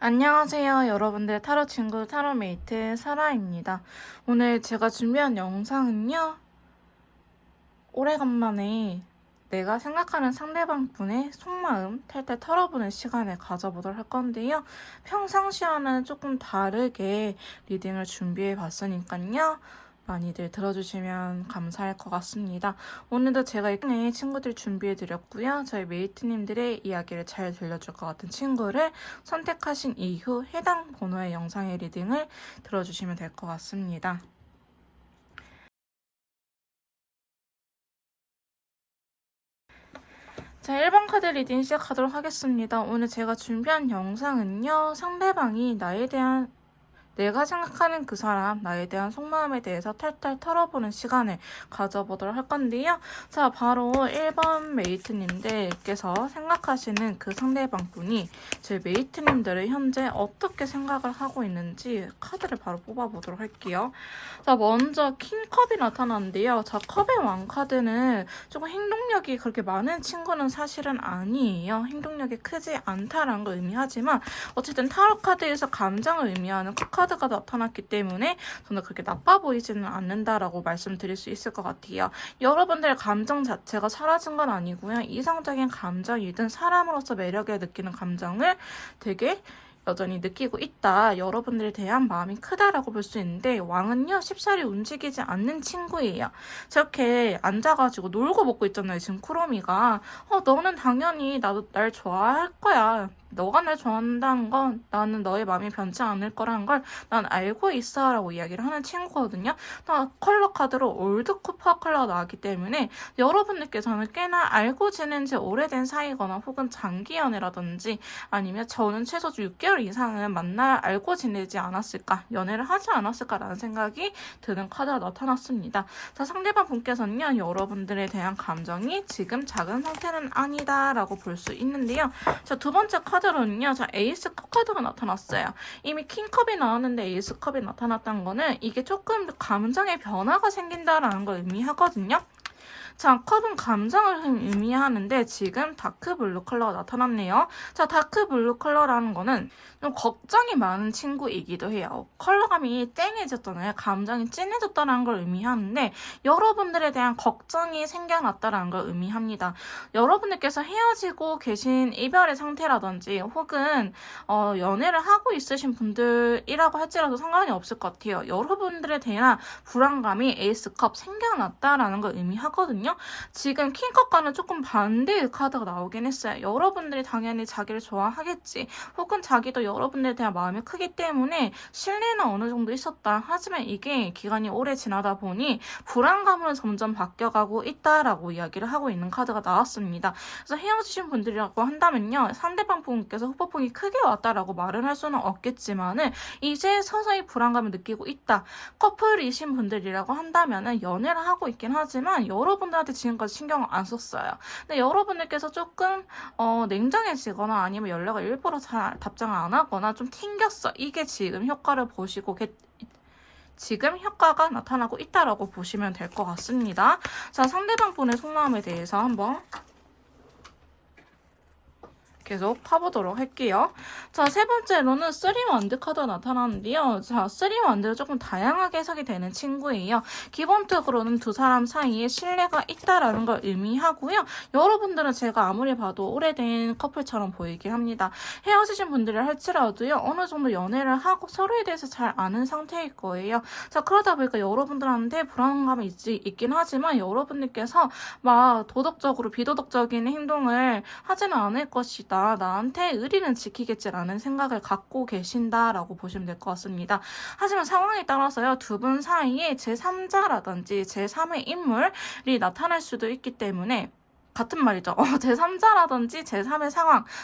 안녕하세요, 여러분들. 타로 친구 타로메이트 사라입니다. 오늘 제가 준비한 영상은요, 오래간만에 내가 생각하는 상대방 분의 속마음 탈탈 털어보는 시간을 가져보도록 할 건데요. 평상시와는 조금 다르게 리딩을 준비해 봤으니까요. 많이들 들어주시면 감사할 것 같습니다. 오늘도 제가 이번에 친구들 준비해드렸고요. 저희 메이트님들의 이야기를 잘 들려줄 것 같은 친구를 선택하신 이후 해당 번호의 영상의 리딩을 들어주시면 될 것 같습니다. 자, 1번 카드 리딩 시작하도록 하겠습니다. 오늘 제가 준비한 영상은요. 상대방이 내가 생각하는 그 사람, 나에 대한 속마음에 대해서 탈탈 털어보는 시간을 가져보도록 할 건데요. 자, 바로 1번 메이트님들께서 생각하시는 그 상대방 분이 제 메이트님들을 현재 어떻게 생각을 하고 있는지 카드를 바로 뽑아보도록 할게요. 자, 먼저 킹컵이 나타났는데요. 자, 컵의 왕 카드는 조금 행동력이 그렇게 많은 친구는 사실은 아니에요. 행동력이 크지 않다라는 걸 의미하지만 어쨌든 타로 카드에서 감정을 의미하는 카드가 나타났기 때문에 저는 그렇게 나빠 보이지는 않는다라고 말씀드릴 수 있을 것 같아요. 여러분들의 감정 자체가 사라진 건 아니고요. 이성적인 감정이든 사람으로서 매력을 느끼는 감정을 되게 여전히 느끼고 있다. 여러분들에 대한 마음이 크다라고 볼 수 있는데 왕은요. 쉽사리 움직이지 않는 친구예요. 저렇게 앉아가지고 놀고 먹고 있잖아요. 지금 쿠로미가. 너는 당연히 날 좋아할 거야. 너가 날 좋아한다는 건 나는 너의 마음이 변치 않을 거라는 걸 난 알고 있어 라고 이야기를 하는 친구거든요. 컬러 카드로 올드 쿠퍼 컬러가 나왔기 때문에 여러분들께서는 꽤나 알고 지낸 지 오래된 사이거나 혹은 장기 연애라든지 아니면 저는 최소 6개월 이상은 알고 지내지 않았을까, 연애를 하지 않았을까라는 생각이 드는 카드가 나타났습니다. 자, 상대방 분께서는요, 여러분들에 대한 감정이 지금 작은 상태는 아니다 라고 볼 수 있는데요. 자, 두 번째 카드로는요, 자, 에이스 컵 카드가 나타났어요. 이미 킹컵이 나왔는데 에이스 컵이 나타났다는 거는 이게 조금 감정의 변화가 생긴다라는 걸 의미하거든요. 자, 컵은 감정을 의미하는데 지금 다크 블루 컬러가 나타났네요. 자, 다크 블루 컬러라는 거는 좀 걱정이 많은 친구이기도 해요. 컬러감이 땡해졌잖아요. 감정이 진해졌다는 걸 의미하는데 여러분들에 대한 걱정이 생겨났다는 걸 의미합니다. 여러분들께서 헤어지고 계신 이별의 상태라든지 혹은 연애를 하고 있으신 분들이라고 할지라도 상관이 없을 것 같아요. 여러분들에 대한 불안감이 에이스컵 생겨났다라는 걸 의미하거든요. 지금 킹컵과는 조금 반대의 카드가 나오긴 했어요. 여러분들이 당연히 자기를 좋아하겠지. 혹은 자기도 여러분들에 대한 마음이 크기 때문에 신뢰는 어느 정도 있었다. 하지만 이게 기간이 오래 지나다 보니 불안감으로 점점 바뀌어가고 있다라고 이야기를 하고 있는 카드가 나왔습니다. 그래서 헤어지신 분들이라고 한다면요. 상대방 분께서 후폭풍이 크게 왔다라고 말을 할 수는 없겠지만은 이제 서서히 불안감을 느끼고 있다. 커플이신 분들이라고 한다면은 연애를 하고 있긴 하지만 여러분들한테 지금까지 신경을 안 썼어요. 근데 여러분들께서 조금 냉정해지거나 아니면 연락을 일부러 잘 답장을 안 하거나 좀 튕겼어. 이게 지금 효과를 보시고 지금 효과가 나타나고 있다라고 보시면 될 것 같습니다. 자, 상대방 분의 속마음에 대해서 한번 계속 파보도록 할게요. 자, 세 번째로는 3원드 카드가 나타나는데요. 자, 3원드는 조금 다양하게 해석이 되는 친구예요. 기본적으로는 두 사람 사이에 신뢰가 있다라는 걸 의미하고요. 여러분들은 제가 아무리 봐도 오래된 커플처럼 보이긴 합니다. 헤어지신 분들을 할지라도요. 어느 정도 연애를 하고 서로에 대해서 잘 아는 상태일 거예요. 자, 그러다 보니까 여러분들한테 불안감이 있긴 하지만 여러분들께서 막 도덕적으로 비도덕적인 행동을 하지는 않을 것이다. 나한테 의리는 지키겠지라는 생각을 갖고 계신다라고 보시면 될 것 같습니다. 하지만 상황에 따라서요. 두 분 사이에 제3자라든지 제3의 인물이 나타날 수도 있기 때문에 같은 말이죠. 제3자라든지 제3의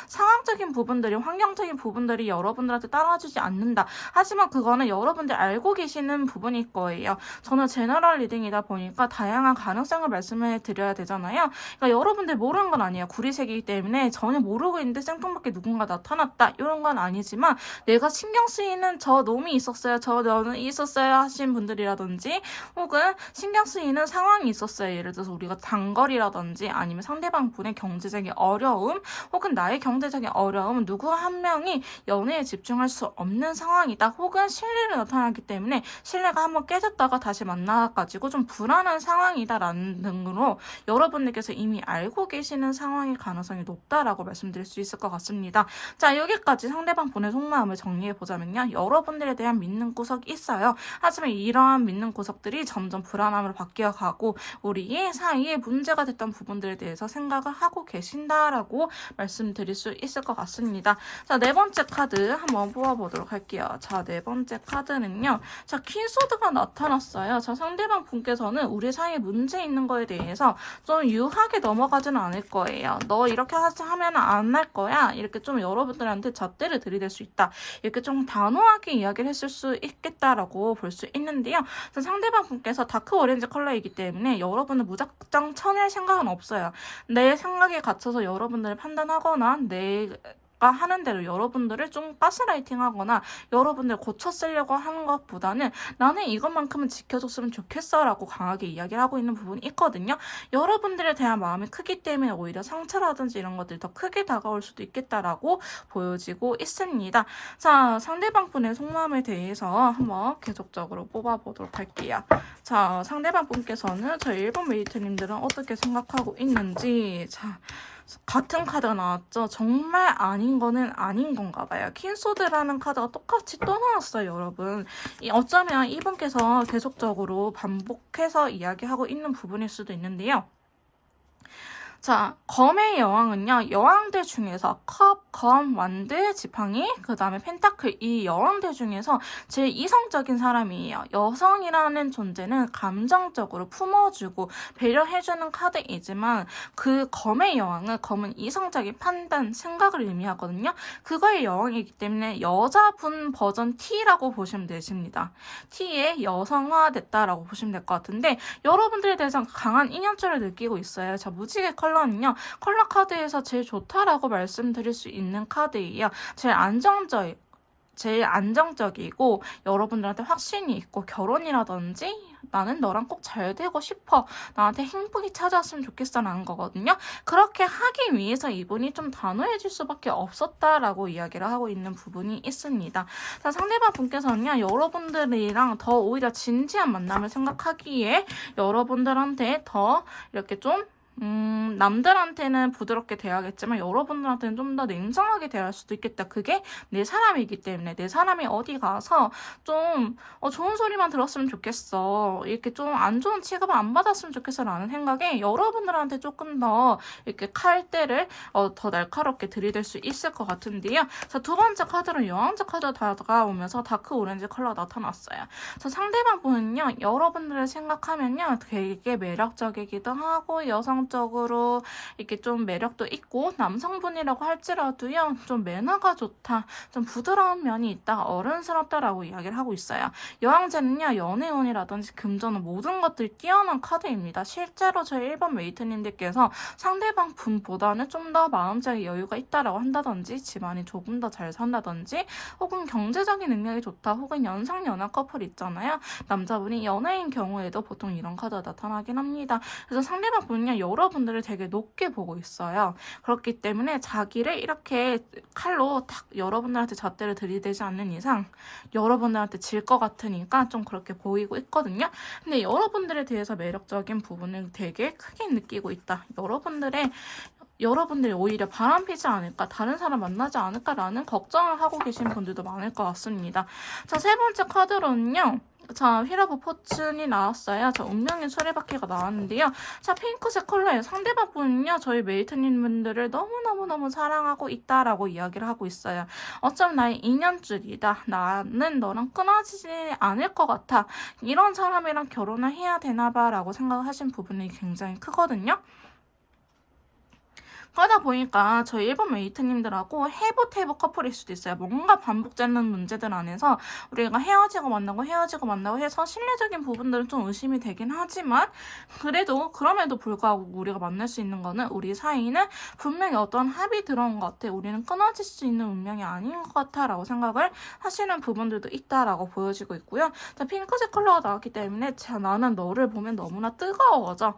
상황적인 부분들이, 환경적인 부분들이 여러분들한테 따라주지 않는다. 하지만 그거는 여러분들 알고 계시는 부분일 거예요. 저는 제너럴 리딩이다 보니까 다양한 가능성을 말씀해 드려야 되잖아요. 그러니까 여러분들 모르는 건 아니에요. 구리색이기 때문에 전혀 모르고 있는데 생뚱맞게 누군가 나타났다. 이런 건 아니지만 내가 신경 쓰이는 저 놈이 있었어요. 저 너는 있었어요 하신 분들이라든지 혹은 신경 쓰이는 상황이 있었어요. 예를 들어서 우리가 단거리라든지 아니면 아니면 상대방 분의 경제적인 어려움 혹은 나의 경제적인 어려움은 누구 한 명이 연애에 집중할 수 없는 상황이다. 혹은 신뢰를 나타나기 때문에 신뢰가 한번 깨졌다가 다시 만나가지고 좀 불안한 상황이다라는 등으로 여러분들께서 이미 알고 계시는 상황일 가능성이 높다라고 말씀드릴 수 있을 것 같습니다. 자, 여기까지 상대방 분의 속마음을 정리해보자면요. 여러분들에 대한 믿는 구석이 있어요. 하지만 이러한 믿는 구석들이 점점 불안함으로 바뀌어가고 우리의 사이에 문제가 됐던 부분들에 대해서 생각을 하고 계신다라고 말씀드릴 수 있을 것 같습니다. 자, 네 번째 카드 한번 뽑아보도록 할게요. 자, 네 번째 카드는요. 자, 퀸소드가 나타났어요. 자, 상대방 분께서는 우리 사이에 문제 있는 거에 대해서 좀 유하게 넘어가지는 않을 거예요. 너 이렇게 하면 안 할 거야. 이렇게 좀 여러분들한테 잣대를 들이댈 수 있다. 이렇게 좀 단호하게 이야기를 했을 수 있겠다라고 볼 수 있는데요. 상대방 분께서 다크 오렌지 컬러이기 때문에 여러분은 무작정 쳐낼 생각은 없어요. 내 생각에 갇혀서 여러분들을 판단하거나 내가 하는 대로 여러분들을 좀 가스라이팅 하거나 여러분들 고쳐 쓰려고 하는 것보다는 나는 이것만큼은 지켜줬으면 좋겠어 라고 강하게 이야기를 하고 있는 부분이 있거든요. 여러분들에 대한 마음이 크기 때문에 오히려 상처라든지 이런 것들이 더 크게 다가올 수도 있겠다라고 보여지고 있습니다. 자, 상대방 분의 속마음에 대해서 한번 계속적으로 뽑아보도록 할게요. 자, 상대방 분께서는 저희 일본 메이트님들은 어떻게 생각하고 있는지. 자, 같은 카드가 나왔죠. 정말 아닌 거는 아닌 건가 봐요. 퀸소드라는 카드가 똑같이 또 나왔어요, 여러분. 어쩌면 이분께서 계속적으로 반복해서 이야기하고 있는 부분일 수도 있는데요. 자, 검의 여왕은요, 여왕들 중에서 컵, 검, 완드, 지팡이, 그 다음에 펜타클 이 여왕들 중에서 제일 이성적인 사람이에요. 여성이라는 존재는 감정적으로 품어주고 배려해주는 카드이지만 그 검의 여왕은 검은 이성적인 판단, 생각을 의미하거든요. 그거의 여왕이기 때문에 여자분 버전 T라고 보시면 되십니다. T의 여성화됐다라고 보시면 될 것 같은데 여러분들에 대해서 강한 인연줄을 느끼고 있어요. 자, 무지개 컬러는요. 컬러 카드에서 제일 좋다라고 말씀드릴 수 있는 카드예요. 제일 안정적이고 여러분들한테 확신이 있고 결혼이라든지 나는 너랑 꼭 잘 되고 싶어. 나한테 행복이 찾아왔으면 좋겠어 라는 거거든요. 그렇게 하기 위해서 이분이 좀 단호해질 수밖에 없었다라고 이야기를 하고 있는 부분이 있습니다. 자, 상대방 분께서는요. 여러분들이랑 더 오히려 진지한 만남을 생각하기에 여러분들한테 더 이렇게 좀 남들한테는 부드럽게 대하겠지만 여러분들한테는 좀 더 냉정하게 대할 수도 있겠다. 그게 내 사람이기 때문에 내 사람이 어디 가서 좀 좋은 소리만 들었으면 좋겠어. 이렇게 좀 안 좋은 취급을 안 받았으면 좋겠어 라는 생각에 여러분들한테 조금 더 이렇게 칼대를 더 날카롭게 들이댈 수 있을 것 같은데요. 자, 두 번째 카드로 여왕제 카드가 다가오면서 다크 오렌지 컬러가 나타났어요. 자, 상대방 분은요. 여러분들을 생각하면요. 되게 매력적이기도 하고 여성적으로 이렇게 좀 매력도 있고 남성분이라고 할지라도요. 좀 매너가 좋다. 좀 부드러운 면이 있다. 어른스럽다라고 이야기를 하고 있어요. 여왕제는요. 연애운이라든지 금전은 모든 것들이 뛰어난 카드입니다. 실제로 저희 1번 메이트님들께서 상대방 분보다는 좀 더 마음적인 여유가 있다라고 한다든지 집안이 조금 더 잘 산다든지 혹은 경제적인 능력이 좋다. 혹은 연상연하 커플 있잖아요. 남자분이 연애인 경우에도 보통 이런 카드가 나타나긴 합니다. 그래서 상대방 분은요. 여러분들을 되게 높게 보고 있어요. 그렇기 때문에 자기를 이렇게 칼로 탁 여러분들한테 잣대를 들이대지 않는 이상 여러분들한테 질 것 같으니까 좀 그렇게 보이고 있거든요. 근데 여러분들에 대해서 매력적인 부분을 되게 크게 느끼고 있다. 여러분들이 오히려 바람피지 않을까, 다른 사람 만나지 않을까라는 걱정을 하고 계신 분들도 많을 것 같습니다. 자, 세 번째 카드로는요. 자, 휠 오브 포춘이 나왔어요. 자, 운명의 수레바퀴가 나왔는데요. 자, 핑크색 컬러예요. 상대방 분은요. 저희 메이트님 분들을 너무너무너무 사랑하고 있다라고 이야기를 하고 있어요. 어쩜 나의 인연줄이다. 나는 너랑 끊어지지 않을 것 같아. 이런 사람이랑 결혼을 해야 되나 봐라고 생각하신 부분이 굉장히 크거든요. 그러다 보니까 저희 일본 메이트님들하고 해보태보 커플일 수도 있어요. 뭔가 반복되는 문제들 안에서 우리가 헤어지고 만나고 해서 심리적인 부분들은 좀 의심이 되긴 하지만 그래도 그럼에도 불구하고 우리가 만날 수 있는 거는 우리 사이는 분명히 어떤 합이 들어온 것 같아. 우리는 끊어질 수 있는 운명이 아닌 것 같아 라고 생각을 하시는 부분들도 있다라고 보여지고 있고요. 자, 핑크색 컬러가 나왔기 때문에 나는 너를 보면 너무나 뜨거워져.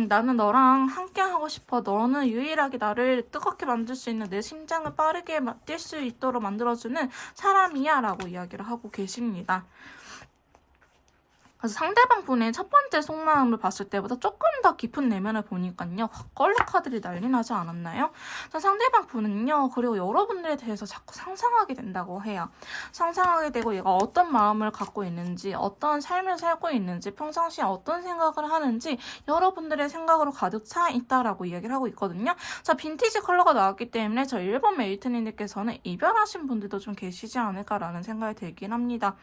나는 너랑 함께 하고 싶어. 너는 유일하게 나를 뜨겁게 만들 수 있는 내 심장을 빠르게 뛸 수 있도록 만들어주는 사람이야 라고 이야기를 하고 계십니다. 그래서 상대방 분의 첫 번째 속마음을 봤을 때보다 조금 더 깊은 내면을 보니까요. 컬러 카드들이 난리 나지 않았나요? 자, 상대방 분은요. 그리고 여러분들에 대해서 자꾸 상상하게 된다고 해요. 상상하게 되고 얘가 어떤 마음을 갖고 있는지, 어떤 삶을 살고 있는지, 평상시에 어떤 생각을 하는지 여러분들의 생각으로 가득 차 있다라고 이야기를 하고 있거든요. 자, 빈티지 컬러가 나왔기 때문에 저 일본 메이트님들께서는 이별하신 분들도 좀 계시지 않을까라는 생각이 들긴 합니다.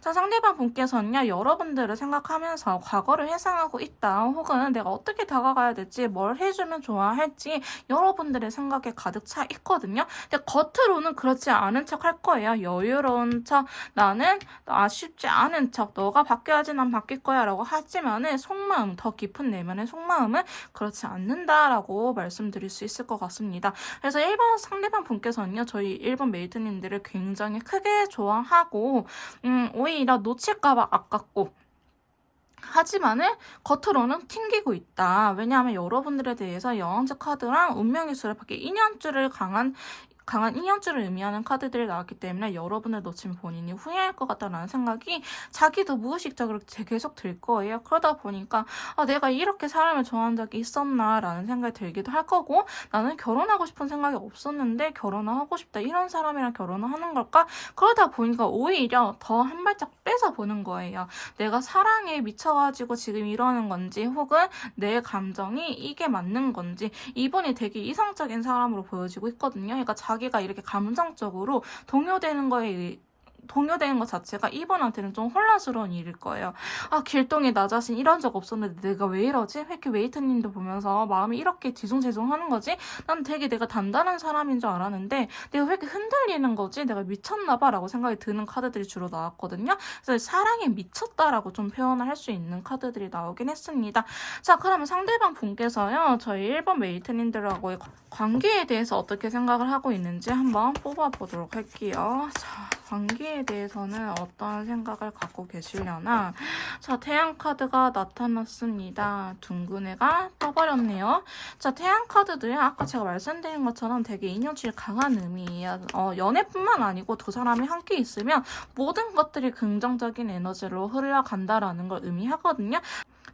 자, 상대방 분께서는요. 여러분들을 생각하면서 과거를 회상하고 있다. 혹은 내가 어떻게 다가가야 될지, 뭘 해주면 좋아할지 여러분들의 생각에 가득 차 있거든요. 근데 겉으로는 그렇지 않은 척 할 거예요. 여유로운 척, 나는 아쉽지 않은 척, 너가 바뀌어야지 난 바뀔 거야 라고 하지만은 속마음, 더 깊은 내면의 속마음은 그렇지 않는다라고 말씀드릴 수 있을 것 같습니다. 그래서 1번 상대방 분께서는요. 저희 1번 메이트님들을 굉장히 크게 좋아하고 오히려 놓칠까봐 아깝고 하지만은 겉으로는 튕기고 있다. 왜냐하면 여러분들에 대해서 여왕제 카드랑 운명의 수레바퀴 인연줄을 강한 인연줄을 의미하는 카드들이 나왔기 때문에 여러분을 놓치면 본인이 후회할 것 같다는 생각이 자기도 무의식적으로 계속 들 거예요. 그러다 보니까 내가 이렇게 사람을 좋아한 적이 있었나 라는 생각이 들기도 할 거고 나는 결혼하고 싶은 생각이 없었는데 결혼을 하고 싶다. 이런 사람이랑 결혼을 하는 걸까? 그러다 보니까 오히려 더 한 발짝 뺏어 보는 거예요. 내가 사랑에 미쳐가지고 지금 이러는 건지 혹은 내 감정이 이게 맞는 건지 이분이 되게 이성적인 사람으로 보여지고 있거든요. 그러니까 자기가 이렇게 감정적으로 동요되는 것 자체가 이분한테는 좀 혼란스러운 일일 거예요. 길동이 나 자신 이런 적 없었는데 내가 왜 이러지? 왜 이렇게 웨이트님도 보면서 마음이 이렇게 뒤숭재숭 하는 거지? 난 되게 내가 단단한 사람인 줄 알았는데 내가 왜 이렇게 흔들리는 거지? 내가 미쳤나 봐 라고 생각이 드는 카드들이 주로 나왔거든요. 그래서 사랑에 미쳤다라고 좀 표현을 할 수 있는 카드들이 나오긴 했습니다. 자, 그러면 상대방 분께서요. 저희 1번 메이트님들하고의 관계에 대해서 어떻게 생각을 하고 있는지 한번 뽑아보도록 할게요. 자, 관계에 대해서는 어떤 생각을 갖고 계시려나. 자, 태양 카드가 나타났습니다. 둥근 애가 떠버렸네요. 자, 태양 카드들이 아까 제가 말씀드린 것처럼 되게 인연줄 강한 의미예요. 연애뿐만 아니고 두 사람이 함께 있으면 모든 것들이 긍정적인 에너지로 흘러간다라는 걸 의미하거든요.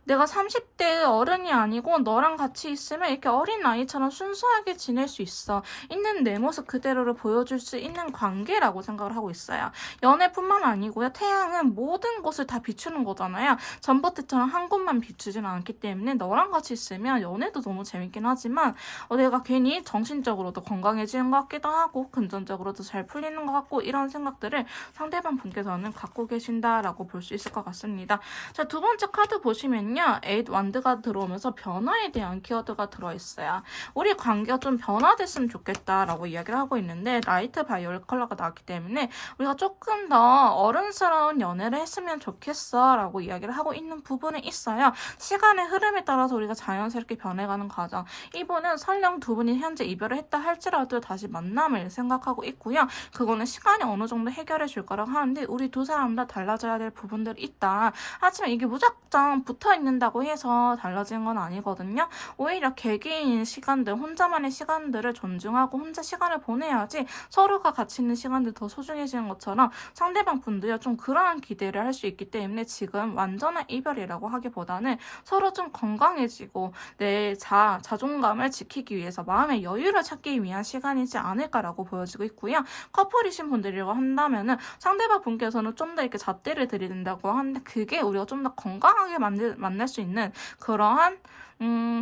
내가 30대 어른이 아니고 너랑 같이 있으면 이렇게 어린 아이처럼 순수하게 지낼 수 있어. 있는 내 모습 그대로를 보여줄 수 있는 관계라고 생각을 하고 있어요. 연애뿐만 아니고요. 태양은 모든 곳을 다 비추는 거잖아요. 전봇대처럼 한 곳만 비추진 않기 때문에 너랑 같이 있으면 연애도 너무 재밌긴 하지만 내가 괜히 정신적으로도 건강해지는 것 같기도 하고 금전적으로도 잘 풀리는 것 같고 이런 생각들을 상대방 분께서는 갖고 계신다라고 볼 수 있을 것 같습니다. 자, 두 번째 카드 보시면요. 8 완드가 들어오면서 변화에 대한 키워드가 들어있어요. 우리 관계가 좀 변화됐으면 좋겠다라고 이야기를 하고 있는데 라이트 바이올렛 컬러가 나왔기 때문에 우리가 조금 더 어른스러운 연애를 했으면 좋겠어 라고 이야기를 하고 있는 부분이 있어요. 시간의 흐름에 따라서 우리가 자연스럽게 변해가는 과정. 이분은 설령 두 분이 현재 이별을 했다 할지라도 다시 만남을 생각하고 있고요. 그거는 시간이 어느 정도 해결해 줄 거라고 하는데 우리 두 사람 다 달라져야 될 부분들이 있다. 하지만 이게 무작정 붙어있는다고 해서 달라지는 건 아니거든요. 오히려 개개인 시간들, 혼자만의 시간들을 존중하고 혼자 시간을 보내야지 서로가 같이 있는 시간들 더 소중해지는 것처럼 상대방 분도요. 좀 그러한 기대를 할 수 있기 때문에 지금 완전한 이별이라고 하기보다는 서로 좀 건강해지고 내 자존감을 지키기 위해서 마음의 여유를 찾기 위한 시간이지 않을까라고 보여지고 있고요. 커플이신 분들이라고 한다면은 상대방 분께서는 좀 더 이렇게 잣대를 들이댄다고 하는데 그게 우리가 좀 더 건강하게 만날 수 있는 그러한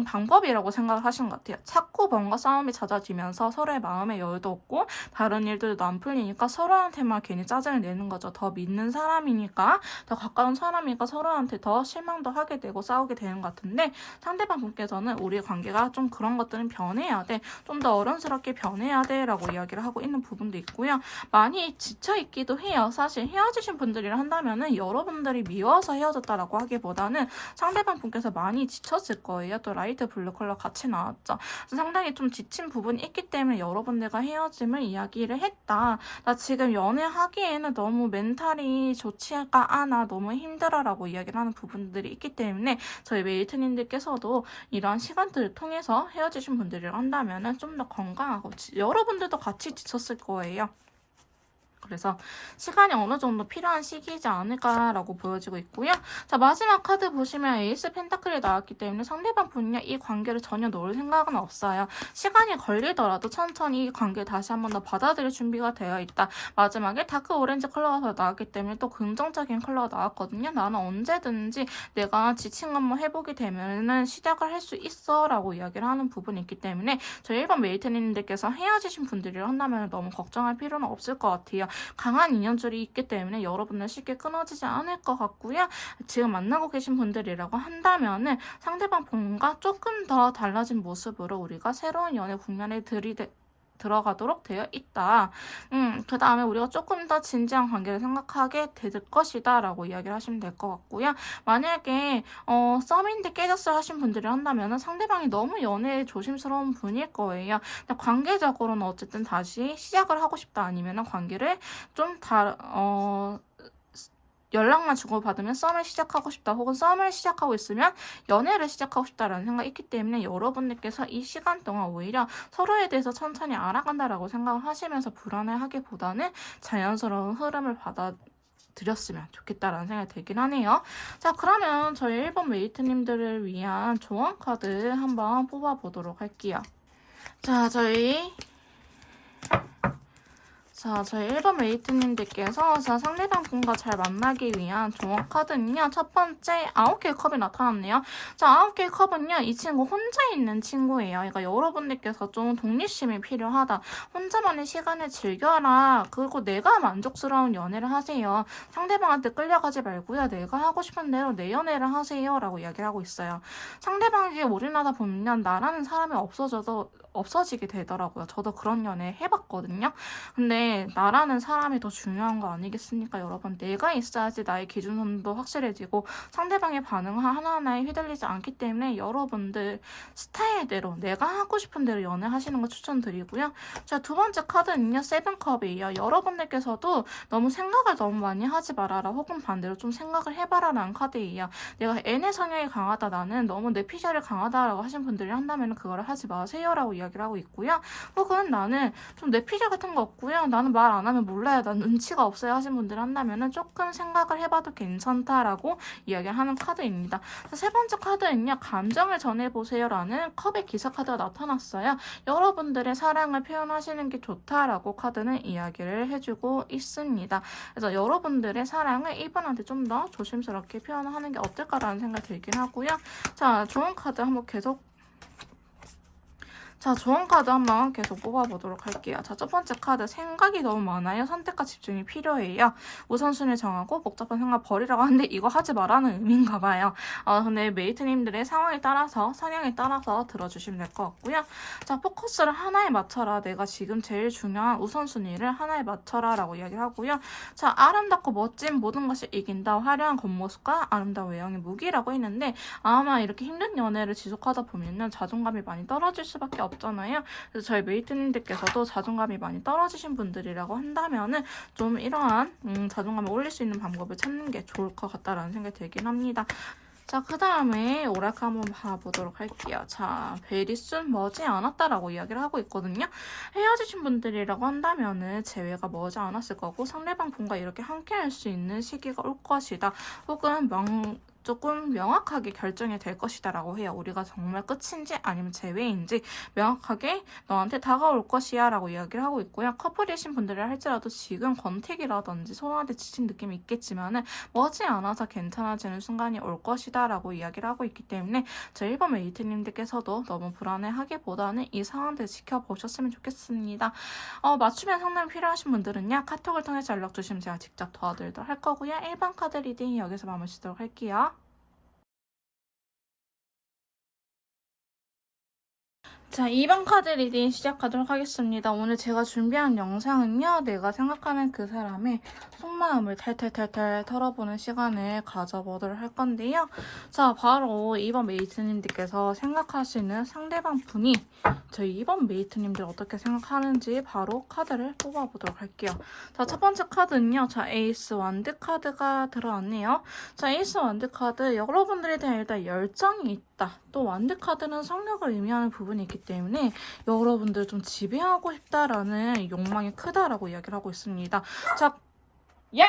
방법이라고 생각을 하신 것 같아요. 자꾸 뭔가 싸움이 잦아지면서 서로의 마음의 여유도 없고 다른 일들도 안 풀리니까 서로한테만 괜히 짜증을 내는 거죠. 더 믿는 사람이니까, 더 가까운 사람이니까 서로한테 더 실망도 하게 되고 싸우게 되는 것 같은데, 상대방 분께서는 우리 관계가 좀 그런 것들은 변해야 돼, 좀 더 어른스럽게 변해야 돼 라고 이야기를 하고 있는 부분도 있고요. 많이 지쳐있기도 해요. 사실 헤어지신 분들이라 한다면은 여러분들이 미워서 헤어졌다라고 하기보다는 상대방 분께서 많이 지쳤을 거예요. 또 라이트 블루 컬러 같이 나왔죠. 상당히 좀 지친 부분이 있기 때문에 여러분들과 헤어짐을 이야기를 했다. 나 지금 연애하기에는 너무 멘탈이 좋지가 않아, 너무 힘들어라고 이야기를 하는 부분들이 있기 때문에 저희 메이트님들께서도 이러한 시간들을 통해서 헤어지신 분들이라 한다면은 좀 더 건강하고 여러분들도 같이 지쳤을 거예요. 그래서 시간이 어느 정도 필요한 시기이지 않을까라고 보여지고 있고요. 자, 마지막 카드 보시면 에이스 펜타클이 나왔기 때문에 상대방 분이 이 관계를 전혀 놓을 생각은 없어요. 시간이 걸리더라도 천천히 이 관계를 다시 한 번 더 받아들일 준비가 되어 있다. 마지막에 다크 오렌지 컬러가 더 나왔기 때문에 또 긍정적인 컬러가 나왔거든요. 나는 언제든지 내가 지친 거 한번 해보게 되면은 시작을 할 수 있어 라고 이야기를 하는 부분이 있기 때문에 저희 1번 메이트님들께서 헤어지신 분들이라 한다면 너무 걱정할 필요는 없을 것 같아요. 강한 인연줄이 있기 때문에 여러분들 쉽게 끊어지지 않을 것 같고요. 지금 만나고 계신 분들이라고 한다면은 상대방 분과 조금 더 달라진 모습으로 우리가 새로운 연애 국면에 들어가도록 되어 있다. 그 다음에 우리가 조금 더 진지한 관계를 생각하게 될 것이다 라고 이야기를 하시면 될 것 같고요. 만약에 썸인데 깨졌어요 하신 분들이 한다면 상대방이 너무 연애에 조심스러운 분일 거예요. 근데 관계적으로는 어쨌든 다시 시작을 하고 싶다, 아니면 관계를 좀 연락만 주고받으면 썸을 시작하고 싶다, 혹은 썸을 시작하고 있으면 연애를 시작하고 싶다라는 생각이 있기 때문에 여러분들께서 이 시간 동안 오히려 서로에 대해서 천천히 알아간다라고 생각을 하시면서 불안해하기보다는 자연스러운 흐름을 받아들였으면 좋겠다라는 생각이 들긴 하네요. 자, 그러면 저희 1번 메이트님들을 위한 조언 카드 한번 뽑아보도록 할게요. 자, 저희 1번 메이트님들께서 상대방 분과 잘 만나기 위한 조언 카드는요. 첫 번째 9개의 컵이 나타났네요. 자, 9개의 컵은요. 이 친구 혼자 있는 친구예요. 그러니까 여러분들께서 좀 독립심이 필요하다, 혼자만의 시간을 즐겨라, 그리고 내가 만족스러운 연애를 하세요. 상대방한테 끌려가지 말고요. 내가 하고 싶은 대로 내 연애를 하세요 라고 이야기를 하고 있어요. 상대방에게 올인하다 보면 나라는 사람이 없어지게 되더라고요. 저도 그런 연애 해봤거든요. 근데 나라는 사람이 더 중요한 거 아니겠습니까, 여러분? 내가 있어야지 나의 기준선도 확실해지고 상대방의 반응 하나하나에 휘둘리지 않기 때문에 여러분들 스타일대로 내가 하고 싶은 대로 연애하시는 거 추천드리고요. 자, 두 번째 카드는요, 세븐컵이에요. 여러분들께서도 너무 생각을 너무 많이 하지 말아라, 혹은 반대로 좀 생각을 해봐라 라는 카드예요. 내가 N의 성향이 강하다, 나는 너무 내 피셜이 강하다라고 하신 분들이 한다면 그거를 하지 마세요 라고 이야기를 하고 있고요. 혹은 나는 좀 내 피셜 같은 거 없고요, 나는 말 안 하면 몰라요, 난 눈치가 없어요 하신 분들 한다면 조금 생각을 해봐도 괜찮다라고 이야기하는 카드입니다. 세 번째 카드는요, 감정을 전해보세요 라는 컵의 기사 카드가 나타났어요. 여러분들의 사랑을 표현하시는 게 좋다라고 카드는 이야기를 해주고 있습니다. 그래서 여러분들의 사랑을 이분한테 좀 더 조심스럽게 표현하는 게 어떨까라는 생각이 들긴 하고요. 자, 좋은 카드 한번 조언 카드 한번 계속 뽑아보도록 할게요. 자, 첫 번째 카드, 생각이 너무 많아요. 선택과 집중이 필요해요. 우선순위를 정하고 복잡한 생각 버리라고 하는데 이거 하지 말라는 의미인가 봐요. 근데 메이트님들의 상황에 따라서, 성향에 따라서 들어주시면 될 것 같고요. 자, 포커스를 하나에 맞춰라. 내가 지금 제일 중요한 우선순위를 하나에 맞춰라 라고 이야기를 하고요. 자, 아름답고 멋진 모든 것이 이긴다. 화려한 겉모습과 아름다운 외형의 무기라고 했는데 아마 이렇게 힘든 연애를 지속하다 보면은 자존감이 많이 떨어질 수밖에 없잖아요. 그래서 저희 메이트님들께서도 자존감이 많이 떨어지신 분들이라고 한다면은 좀 이러한 자존감을 올릴 수 있는 방법을 찾는 게 좋을 것 같다라는 생각이 들긴 합니다. 자, 그 다음에 오라클 한번 봐보도록 할게요. 자, 베리순 머지 않았다라고 이야기를 하고 있거든요. 헤어지신 분들이라고 한다면은 재회가 머지 않았을 거고 상대방 분과 이렇게 함께 할 수 있는 시기가 올 것이다. 혹은 조금 명확하게 결정이 될 것이다라고 해요. 우리가 정말 끝인지 아니면 재회인지 명확하게 너한테 다가올 것이야 라고 이야기를 하고 있고요. 커플이신 분들이라 할지라도 지금 권태기라든지 소원한테 지친 느낌이 있겠지만은 머지않아서 괜찮아지는 순간이 올 것이다 라고 이야기를 하고 있기 때문에 저희 1번 메이트님들께서도 너무 불안해하기보다는 이 상황들 지켜보셨으면 좋겠습니다. 맞춤형 상담이 필요하신 분들은요. 카톡을 통해서 연락 주시면 제가 직접 도와드리도록 할 거고요. 1번 카드 리딩 여기서 마무리하도록 할게요. 자, 2번 카드 리딩 시작하도록 하겠습니다. 오늘 제가 준비한 영상은요. 내가 생각하는 그 사람의 속마음을 탈탈탈탈 털어보는 시간을 가져보도록 할 건데요. 자, 바로 2번 메이트님들께서 생각하시는 상대방 분이 저희 2번 메이트님들 어떻게 생각하는지 바로 카드를 뽑아보도록 할게요. 자, 첫 번째 카드는요. 자, 에이스 완드 카드가 들어왔네요. 자, 에이스 완드 카드 여러분들에 대한 일단 열정이 있다. 또 완드 카드는 성욕을 의미하는 부분이 있기 때문에 여러분들 좀 지배하고 싶다라는 욕망이 크다라고 이야기를 하고 있습니다. 자, 야!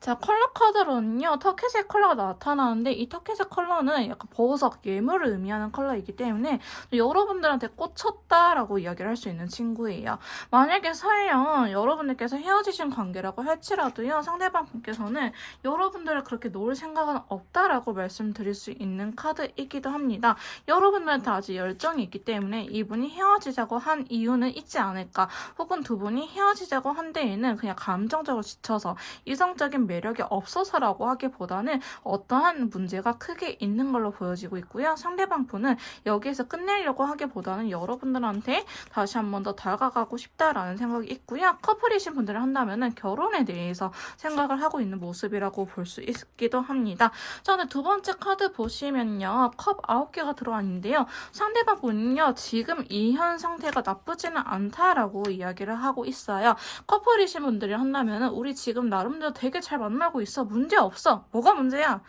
자, 컬러 카드로는요, 터키색 컬러가 나타나는데 이 터키색 컬러는 약간 보석, 예물을 의미하는 컬러이기 때문에 여러분들한테 꽂혔다라고 이야기를 할 수 있는 친구예요. 만약에 설령 여러분들께서 헤어지신 관계라고 할지라도요, 상대방 분께서는 여러분들을 그렇게 놓을 생각은 없다라고 말씀드릴 수 있는 카드이기도 합니다. 여러분들한테 아직 열정이 있기 때문에 이분이 헤어지자고 한 이유는 있지 않을까, 혹은 두 분이 헤어지자고 한 데에는 그냥 감정적으로 지쳐서 이성적인 매력이 없어서라고 하기보다는 어떠한 문제가 크게 있는 걸로 보여지고 있고요. 상대방 분은 여기에서 끝내려고 하기보다는 여러분들한테 다시 한 번 더 다가가고 싶다라는 생각이 있고요. 커플이신 분들을 한다면 결혼에 대해서 생각을 하고 있는 모습이라고 볼 수 있기도 합니다. 자, 근데 두 번째 카드 보시면요. 컵 9개가 들어왔는데요. 상대방 분은요. 지금 이 현 상태가 나쁘지는 않다라고 이야기를 하고 있어요. 커플이신 분들이 한다면 우리 지금 나름대로 되게 잘 만나고 있어. 문제 없어. 뭐가 문제야?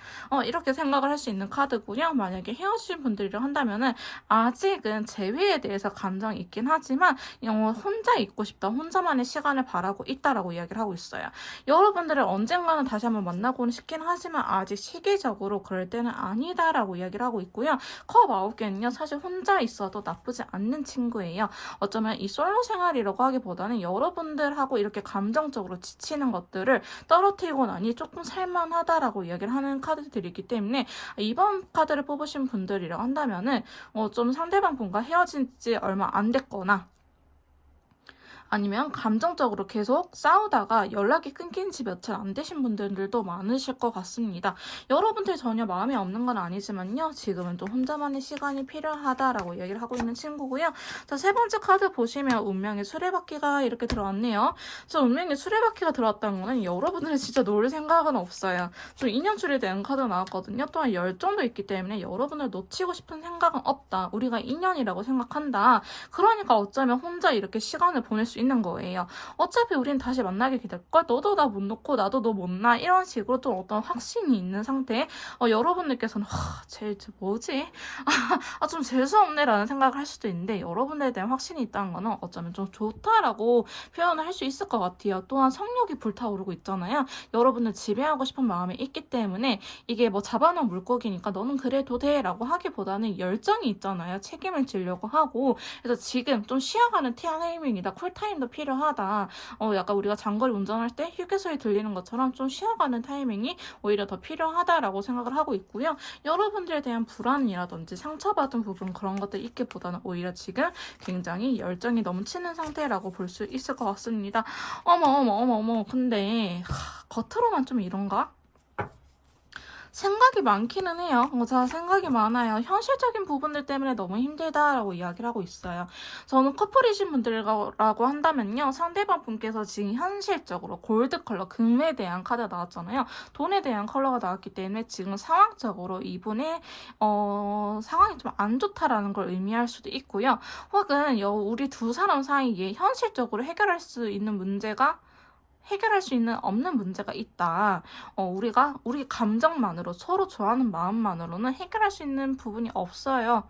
이렇게 생각을 할 수 있는 카드고요. 만약에 헤어지신 분들이라 한다면은 아직은 재회에 대해서 감정이 있긴 하지만 혼자 있고 싶다. 혼자만의 시간을 바라고 있다라고 이야기를 하고 있어요. 여러분들을 언젠가는 다시 한번 만나고는 싶긴 하지만 아직 시기적으로 그럴 때는 아니다라고 이야기를 하고 있고요. 컵 9개는요. 사실 혼자 있어도 나쁘지 않는 친구예요. 어쩌면 이 솔로 생활이라고 하기보다는 여러분들하고 이렇게 감정적으로 지치는 것들을 떨어뜨리고 나니 조금 살만하다라고 이야기를 하는 카드들이기 때문에 이번 카드를 뽑으신 분들이라고 한다면은 좀 상대방 분과 헤어진 지 얼마 안 됐거나 아니면 감정적으로 계속 싸우다가 연락이 끊긴 지 며칠 안 되신 분들도 많으실 것 같습니다. 여러분들 전혀 마음이 없는 건 아니지만요. 지금은 또 혼자만의 시간이 필요하다라고 얘기를 하고 있는 친구고요. 자, 세 번째 카드 보시면 운명의 수레바퀴가 이렇게 들어왔네요. 저 운명의 수레바퀴가 들어왔다는 거는 여러분들은 진짜 놀 생각은 없어요. 좀 인연줄에 대한 카드가 나왔거든요. 또한 열정도 있기 때문에 여러분을 놓치고 싶은 생각은 없다. 우리가 인연이라고 생각한다. 그러니까 어쩌면 혼자 이렇게 시간을 보낼 수 있는 거예요. 어차피 우린 다시 만나게 될걸. 너도 나 못 놓고 나도 너 못 나. 이런 식으로 좀 어떤 확신이 있는 상태. 여러분들께서는 쟤 뭐지? 좀 재수없네 라는 생각을 할 수도 있는데 여러분들에 대한 확신이 있다는 거는 어쩌면 좀 좋다라고 표현을 할 수 있을 것 같아요. 또한 성욕이 불타오르고 있잖아요. 여러분을 지배하고 싶은 마음이 있기 때문에 이게 뭐 잡아놓은 물고기니까 너는 그래도 돼 라고 하기보다는 열정이 있잖아요. 책임을 지려고 하고. 그래서 지금 좀 쉬어가는 타이밍이다. 쿨타임도 필요하다. 약간 우리가 장거리 운전할 때 휴게소에 들리는 것처럼 좀 쉬어가는 타이밍이 오히려 더 필요하다라고 생각을 하고 있고요. 여러분들에 대한 불안이라든지 상처받은 부분 그런 것들 있기보다는 오히려 지금 굉장히 열정이 넘치는 상태라고 볼 수 있을 것 같습니다. 어머. 근데 겉으로만 좀 이런가? 생각이 많기는 해요. 저 생각이 많아요. 현실적인 부분들 때문에 너무 힘들다라고 이야기를 하고 있어요. 저는 커플이신 분들이라고 한다면요. 상대방 분께서 지금 현실적으로 골드 컬러, 금에 대한 카드가 나왔잖아요. 돈에 대한 컬러가 나왔기 때문에 지금 상황적으로 이분의 상황이 좀 안 좋다라는 걸 의미할 수도 있고요. 혹은 우리 두 사람 사이에 현실적으로 해결할 수 있는 문제가 해결할 수 있는 없는 문제가 있다. 우리 감정만으로 서로 좋아하는 마음만으로는 해결할 수 있는 부분이 없어요.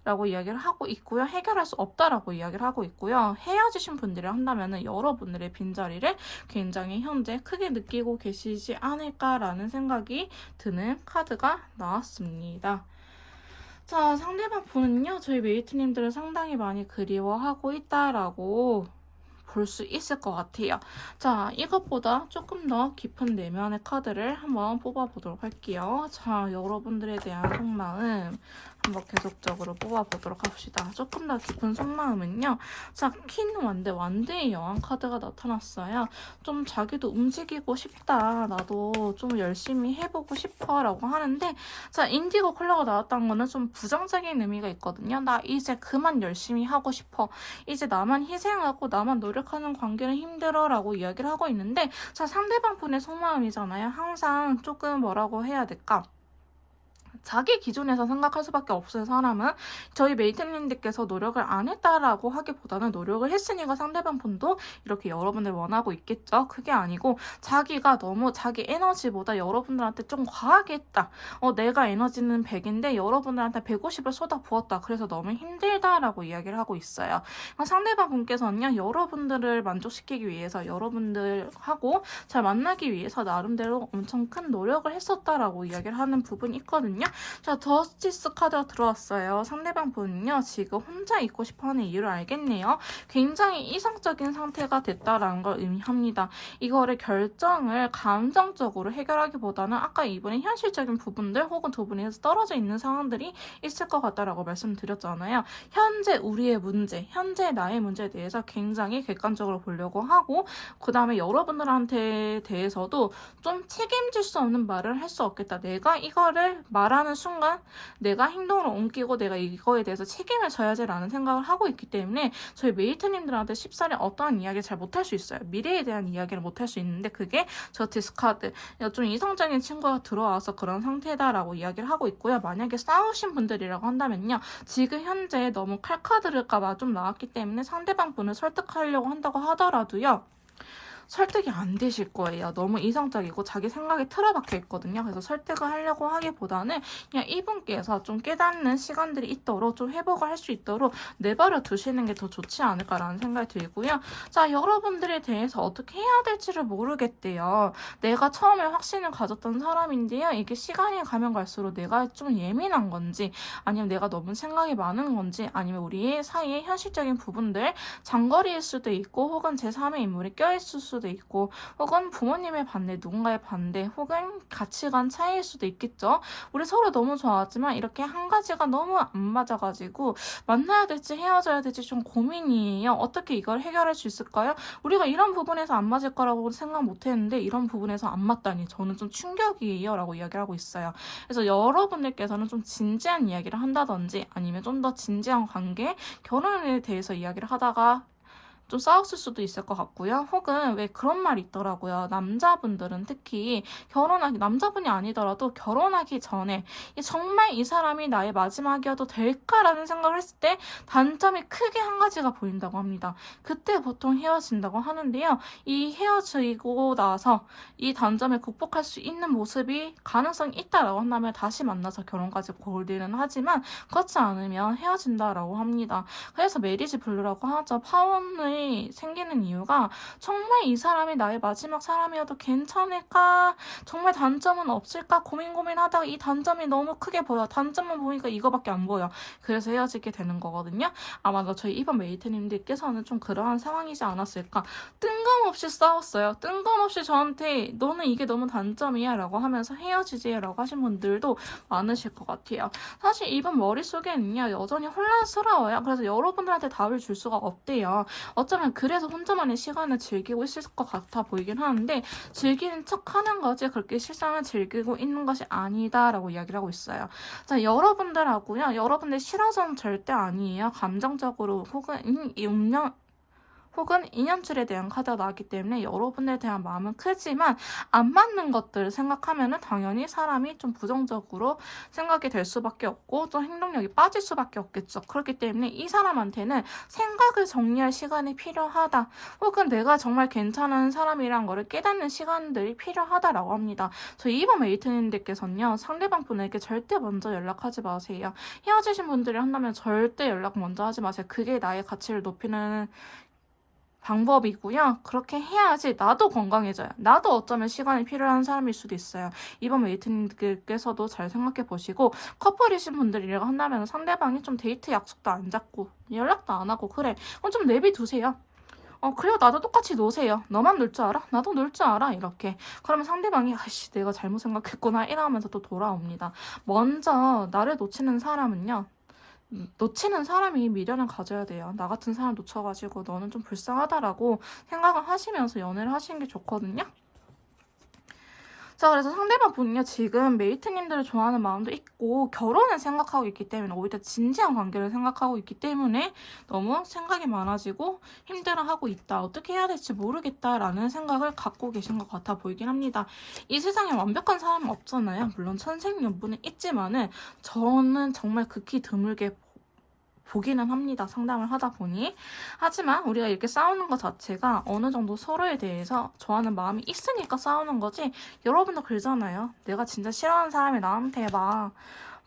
라고 이야기를 하고 있고요. 해결할 수 없다라고 이야기를 하고 있고요. 헤어지신 분들이 한다면 여러분들의 빈자리를 굉장히 현재 크게 느끼고 계시지 않을까라는 생각이 드는 카드가 나왔습니다. 자, 상대방 분은요, 저희 메이트님들을 상당히 많이 그리워하고 있다라고 볼 수 있을 것 같아요. 자, 이것보다 조금 더 깊은 내면의 카드를 한번 뽑아보도록 할게요. 자, 여러분들에 대한 속마음 한번 계속적으로 뽑아보도록 합시다. 조금 더 깊은 속마음은요. 자, 퀸 완대, 완대의 여왕 카드가 나타났어요. 좀 자기도 움직이고 싶다. 나도 좀 열심히 해보고 싶어 라고 하는데, 자, 인디고 컬러가 나왔다는 거는 좀 부정적인 의미가 있거든요. 나 이제 그만 열심히 하고 싶어. 이제 나만 희생하고 나만 노력하는 관계는 힘들어 라고 이야기를 하고 있는데, 자, 상대방 분의 속마음이잖아요. 항상 조금 뭐라고 해야 될까? 자기 기준에서 생각할 수밖에 없어요. 사람은 저희 메이트님들께서 노력을 안 했다라고 하기보다는 노력을 했으니까 상대방 분도 이렇게 여러분을 원하고 있겠죠. 그게 아니고 자기가 너무 자기 에너지보다 여러분들한테 좀 과하게 했다. 내가 에너지는 100인데 여러분들한테 150을 쏟아 부었다. 그래서 너무 힘들다라고 이야기를 하고 있어요. 상대방 분께서는요, 여러분들을 만족시키기 위해서 여러분들하고 잘 만나기 위해서 나름대로 엄청 큰 노력을 했었다라고 이야기를 하는 부분이 있거든요. 자, 저스티스 카드가 들어왔어요. 상대방 분은요, 지금 혼자 있고 싶어하는 이유를 알겠네요. 굉장히 이성적인 상태가 됐다라는 걸 의미합니다. 이거를 결정을 감정적으로 해결하기보다는 아까 이번에 현실적인 부분들 혹은 두 분이서 떨어져 있는 상황들이 있을 것 같다라고 말씀드렸잖아요. 현재 우리의 문제, 현재 나의 문제에 대해서 굉장히 객관적으로 보려고 하고, 그 다음에 여러분들한테 대해서도 좀 책임질 수 없는 말을 할 수 없겠다. 내가 이거를 말하는 순간 내가 행동으로 옮기고 내가 이거에 대해서 책임을 져야지라는 생각을 하고 있기 때문에 저희 메이트님들한테 쉽사리 어떠한 이야기를 잘 못할 수 있어요. 미래에 대한 이야기를 못할 수 있는데 그게 저스티스 카드. 좀 이성적인 친구가 들어와서 그런 상태다라고 이야기를 하고 있고요. 만약에 싸우신 분들이라고 한다면요. 지금 현재 너무 칼카드를까봐 좀 나왔기 때문에 상대방 분을 설득하려고 한다고 하더라도요. 설득이 안 되실 거예요. 너무 이성적이고 자기 생각에 틀어박혀 있거든요. 그래서 설득을 하려고 하기보다는 그냥 이분께서 좀 깨닫는 시간들이 있도록 좀 회복을 할 수 있도록 내버려 두시는 게 더 좋지 않을까라는 생각이 들고요. 자, 여러분들에 대해서 어떻게 해야 될지를 모르겠대요. 내가 처음에 확신을 가졌던 사람인데요. 이게 시간이 가면 갈수록 내가 좀 예민한 건지 아니면 내가 너무 생각이 많은 건지 아니면 우리 사이의 현실적인 부분들 장거리일 수도 있고 혹은 제3의 인물이 껴있을 수도 있고 혹은 부모님의 반대, 누군가의 반대 혹은 가치관 차이일 수도 있겠죠. 우리 서로 너무 좋아하지만 이렇게 한 가지가 너무 안 맞아가지고 만나야 될지 헤어져야 될지 좀 고민이에요. 어떻게 이걸 해결할 수 있을까요? 우리가 이런 부분에서 안 맞을 거라고 생각 못했는데 이런 부분에서 안 맞다니 저는 좀 충격이에요 라고 이야기를 하고 있어요. 그래서 여러분들께서는 좀 진지한 이야기를 한다든지 아니면 좀 더 진지한 관계, 결혼에 대해서 이야기를 하다가 좀 싸웠을 수도 있을 것 같고요. 혹은 왜 그런 말이 있더라고요. 남자분들은 특히 남자분이 아니더라도 결혼하기 전에 정말 이 사람이 나의 마지막이어도 될까라는 생각을 했을 때 단점이 크게 한 가지가 보인다고 합니다. 그때 보통 헤어진다고 하는데요. 이 헤어지고 나서 이 단점을 극복할 수 있는 모습이 가능성이 있다라고 한다면 다시 만나서 결혼까지 골디는 하지만 그렇지 않으면 헤어진다라고 합니다. 그래서 메리지 블루라고 하죠. 파혼을 생기는 이유가 정말 이 사람이 나의 마지막 사람이어도 괜찮을까? 정말 단점은 없을까? 고민하다가 이 단점이 너무 크게 보여. 단점만 보니까 이거밖에 안 보여. 그래서 헤어지게 되는 거거든요. 아마도 저희 이번 메이트님들께서는 좀 그러한 상황이지 않았을까? 뜬금없이 싸웠어요. 뜬금없이 저한테 너는 이게 너무 단점이야 라고 하면서 헤어지지 라고 하신 분들도 많으실 것 같아요. 사실 이분 머릿속에는요 여전히 혼란스러워요. 그래서 여러분들한테 답을 줄 수가 없대요. 어쩌면 그래서 혼자만의 시간을 즐기고 있을 것 같아 보이긴 하는데 즐기는 척 하는 거지 그렇게 실상을 즐기고 있는 것이 아니다라고 이야기를 하고 있어요. 자, 여러분들하고요. 여러분들 싫어서는 절대 아니에요. 감정적으로 혹은 혹은 인연줄에 대한 카드가 나왔기 때문에 여러분에 대한 마음은 크지만 안 맞는 것들을 생각하면은 당연히 사람이 좀 부정적으로 생각이 될 수밖에 없고 또 행동력이 빠질 수밖에 없겠죠. 그렇기 때문에 이 사람한테는 생각을 정리할 시간이 필요하다. 혹은 내가 정말 괜찮은 사람이란 거를 깨닫는 시간들이 필요하다라고 합니다. 저희 2번 메이트님들께서는요. 상대방 분에게 절대 먼저 연락하지 마세요. 헤어지신 분들이 한다면 절대 연락 먼저 하지 마세요. 그게 나의 가치를 높이는 방법이고요. 그렇게 해야지 나도 건강해져요. 나도 어쩌면 시간이 필요한 사람일 수도 있어요. 이번 메이트님들께서도 잘 생각해 보시고 커플이신 분들이라고 한다면 상대방이 좀 데이트 약속도 안 잡고 연락도 안 하고 그래. 그럼 좀 내비두세요. 그래요. 나도 똑같이 노세요. 너만 놀 줄 알아? 나도 놀 줄 알아. 이렇게. 그러면 상대방이 아이씨 내가 잘못 생각했구나 이러면서 또 돌아옵니다. 먼저 나를 놓치는 사람은요. 놓치는 사람이 미련을 가져야 돼요. 나 같은 사람 놓쳐가지고 너는 좀 불쌍하다라고 생각을 하시면서 연애를 하시는 게 좋거든요. 자, 그래서 상대방 분이요, 지금 메이트님들을 좋아하는 마음도 있고, 결혼을 생각하고 있기 때문에, 오히려 진지한 관계를 생각하고 있기 때문에, 너무 생각이 많아지고, 힘들어하고 있다. 어떻게 해야 될지 모르겠다라는 생각을 갖고 계신 것 같아 보이긴 합니다. 이 세상에 완벽한 사람은 없잖아요. 물론 천생연분은 있지만은, 저는 정말 극히 드물게 보기는 합니다. 상담을 하다 보니. 하지만 우리가 이렇게 싸우는 것 자체가 어느 정도 서로에 대해서 좋아하는 마음이 있으니까 싸우는 거지. 여러분도 그러잖아요. 내가 진짜 싫어하는 사람이 나한테 막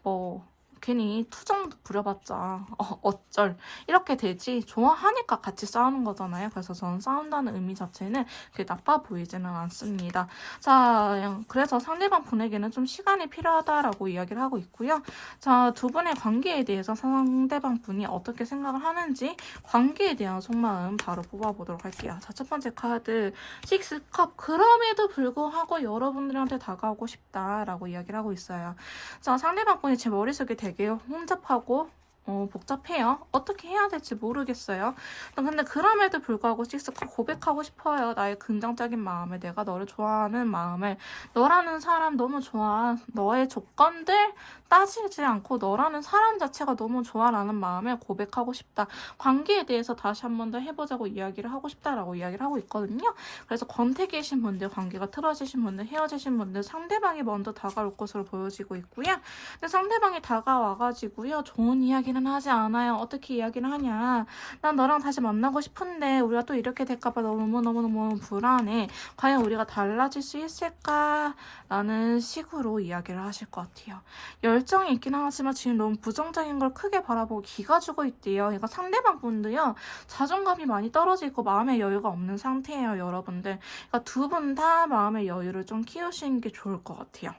뭐 괜히 투정 부려봤자 어쩔 이렇게 되지. 좋아하니까 같이 싸우는 거잖아요. 그래서 저는 싸운다는 의미 자체는 그게 나빠 보이지는 않습니다. 자, 그래서 상대방 분에게는 좀 시간이 필요하다라고 이야기를 하고 있고요. 자, 두 분의 관계에 대해서 상대방 분이 어떻게 생각을 하는지 관계에 대한 속마음 바로 뽑아보도록 할게요. 자, 첫 번째 카드 식스컵. 그럼에도 불구하고 여러분들한테 다가오고 싶다라고 이야기를 하고 있어요. 자, 상대방 분이 제 머릿속에 되게 혼잡하고 복잡해요. 어떻게 해야 될지 모르겠어요. 근데 그럼에도 불구하고 식스컵 고백하고 싶어요. 나의 긍정적인 마음을, 내가 너를 좋아하는 마음을. 너라는 사람 너무 좋아. 너의 조건들 따지지 않고 너라는 사람 자체가 너무 좋아라는 마음을 고백하고 싶다. 관계에 대해서 다시 한 번 더 해보자고 이야기를 하고 싶다라고 이야기를 하고 있거든요. 그래서 권태기신 분들, 관계가 틀어지신 분들, 헤어지신 분들, 상대방이 먼저 다가올 것으로 보여지고 있고요. 근데 상대방이 다가와가지고요. 좋은 이야기는 하지 않아요. 어떻게 이야기를 하냐. 난 너랑 다시 만나고 싶은데 우리가 또 이렇게 될까봐 너무너무너무 불안해. 과연 우리가 달라질 수 있을까? 라는 식으로 이야기를 하실 것 같아요. 열정이 있긴 하지만 지금 너무 부정적인 걸 크게 바라보고 기가 죽어 있대요. 그러니까 상대방 분도요. 자존감이 많이 떨어지고 마음의 여유가 없는 상태예요. 여러분들. 그러니까 두 분 다 마음의 여유를 좀 키우시는 게 좋을 것 같아요.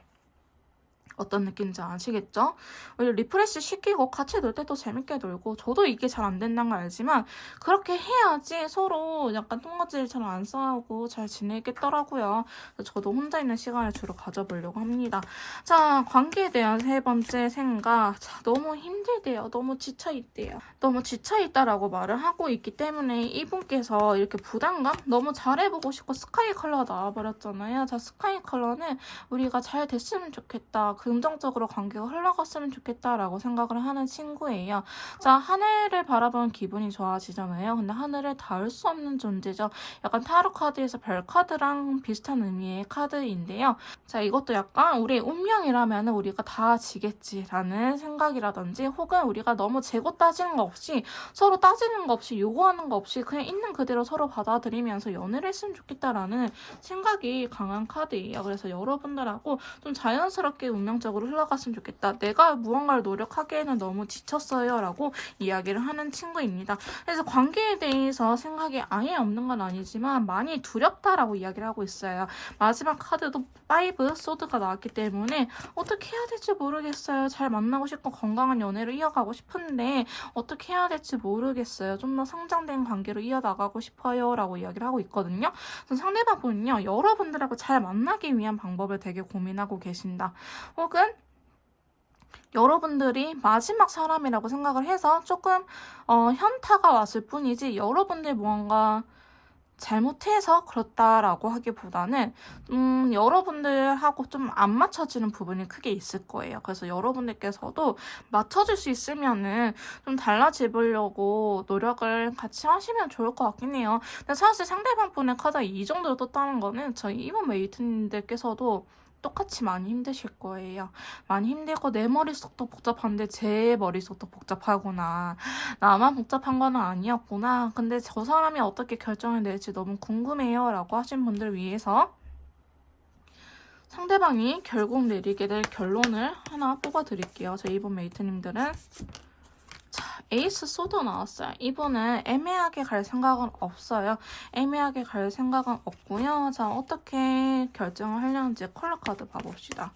어떤 느낌인지 아시겠죠? 리프레시 시키고 같이 놀 때도 재밌게 놀고 저도 이게 잘 안 된다는 걸 알지만 그렇게 해야지 서로 약간 똥거질처럼 안 싸우고 잘 지내겠더라고요. 저도 혼자 있는 시간을 주로 가져보려고 합니다. 자, 관계에 대한 세 번째 생각. 자, 너무 힘들대요. 너무 지쳐있대요. 너무 지쳐있다라고 말을 하고 있기 때문에 이분께서 이렇게 부담감? 너무 잘해보고 싶고 스카이 컬러가 나와버렸잖아요. 자, 스카이 컬러는 우리가 잘 됐으면 좋겠다. 긍정적으로 관계가 흘러갔으면 좋겠다라고 생각을 하는 친구예요. 자, 하늘을 바라보는 기분이 좋아지잖아요. 근데 하늘을 닿을 수 없는 존재죠. 약간 타로 카드에서 별 카드랑 비슷한 의미의 카드인데요. 자, 이것도 약간 우리의 운명이라면 우리가 다 지겠지라는 생각이라든지 혹은 우리가 너무 재고 따지는 거 없이 서로 따지는 거 없이 요구하는 거 없이 그냥 있는 그대로 서로 받아들이면서 연애를 했으면 좋겠다라는 생각이 강한 카드예요. 그래서 여러분들하고 좀 자연스럽게 운명적으로 흘러갔으면 좋겠다. 내가 무언가를 노력하기에는 너무 지쳤어요. 라고 이야기를 하는 친구입니다. 그래서 관계에 대해서 생각이 아예 없는 건 아니지만 많이 두렵다라고 이야기를 하고 있어요. 마지막 카드도 5 소드가 나왔기 때문에 어떻게 해야 될지 모르겠어요. 잘 만나고 싶고 건강한 연애를 이어가고 싶은데 어떻게 해야 될지 모르겠어요. 좀 더 성장된 관계로 이어나가고 싶어요. 라고 이야기를 하고 있거든요. 상대방 분은요. 여러분들하고 잘 만나기 위한 방법을 되게 고민하고 계신다. 혹은 여러분들이 마지막 사람이라고 생각을 해서 조금 현타가 왔을 뿐이지 여러분들 무언가 잘못해서 그렇다라고 하기보다는 여러분들하고 좀 안 맞춰지는 부분이 크게 있을 거예요. 그래서 여러분들께서도 맞춰줄 수 있으면은 좀 달라지려고 노력을 같이 하시면 좋을 것 같긴 해요. 근데 사실 상대방 분의 카드가 이 정도로 떴다는 거는 저희 이번 메이트님들께서도 똑같이 많이 힘드실 거예요. 많이 힘들고 내 머릿속도 복잡한데 제 머릿속도 복잡하구나. 나만 복잡한 건 아니었구나. 근데 저 사람이 어떻게 결정을 낼지 너무 궁금해요. 라고 하신 분들 위해서 상대방이 결국 내리게 될 결론을 하나 뽑아드릴게요. 저 이번 메이트님들은. 자, 에이스 소드 나왔어요. 이분은 애매하게 갈 생각은 없어요. 애매하게 갈 생각은 없고요. 자, 어떻게 결정을 하려는지 컬러 카드 봐봅시다.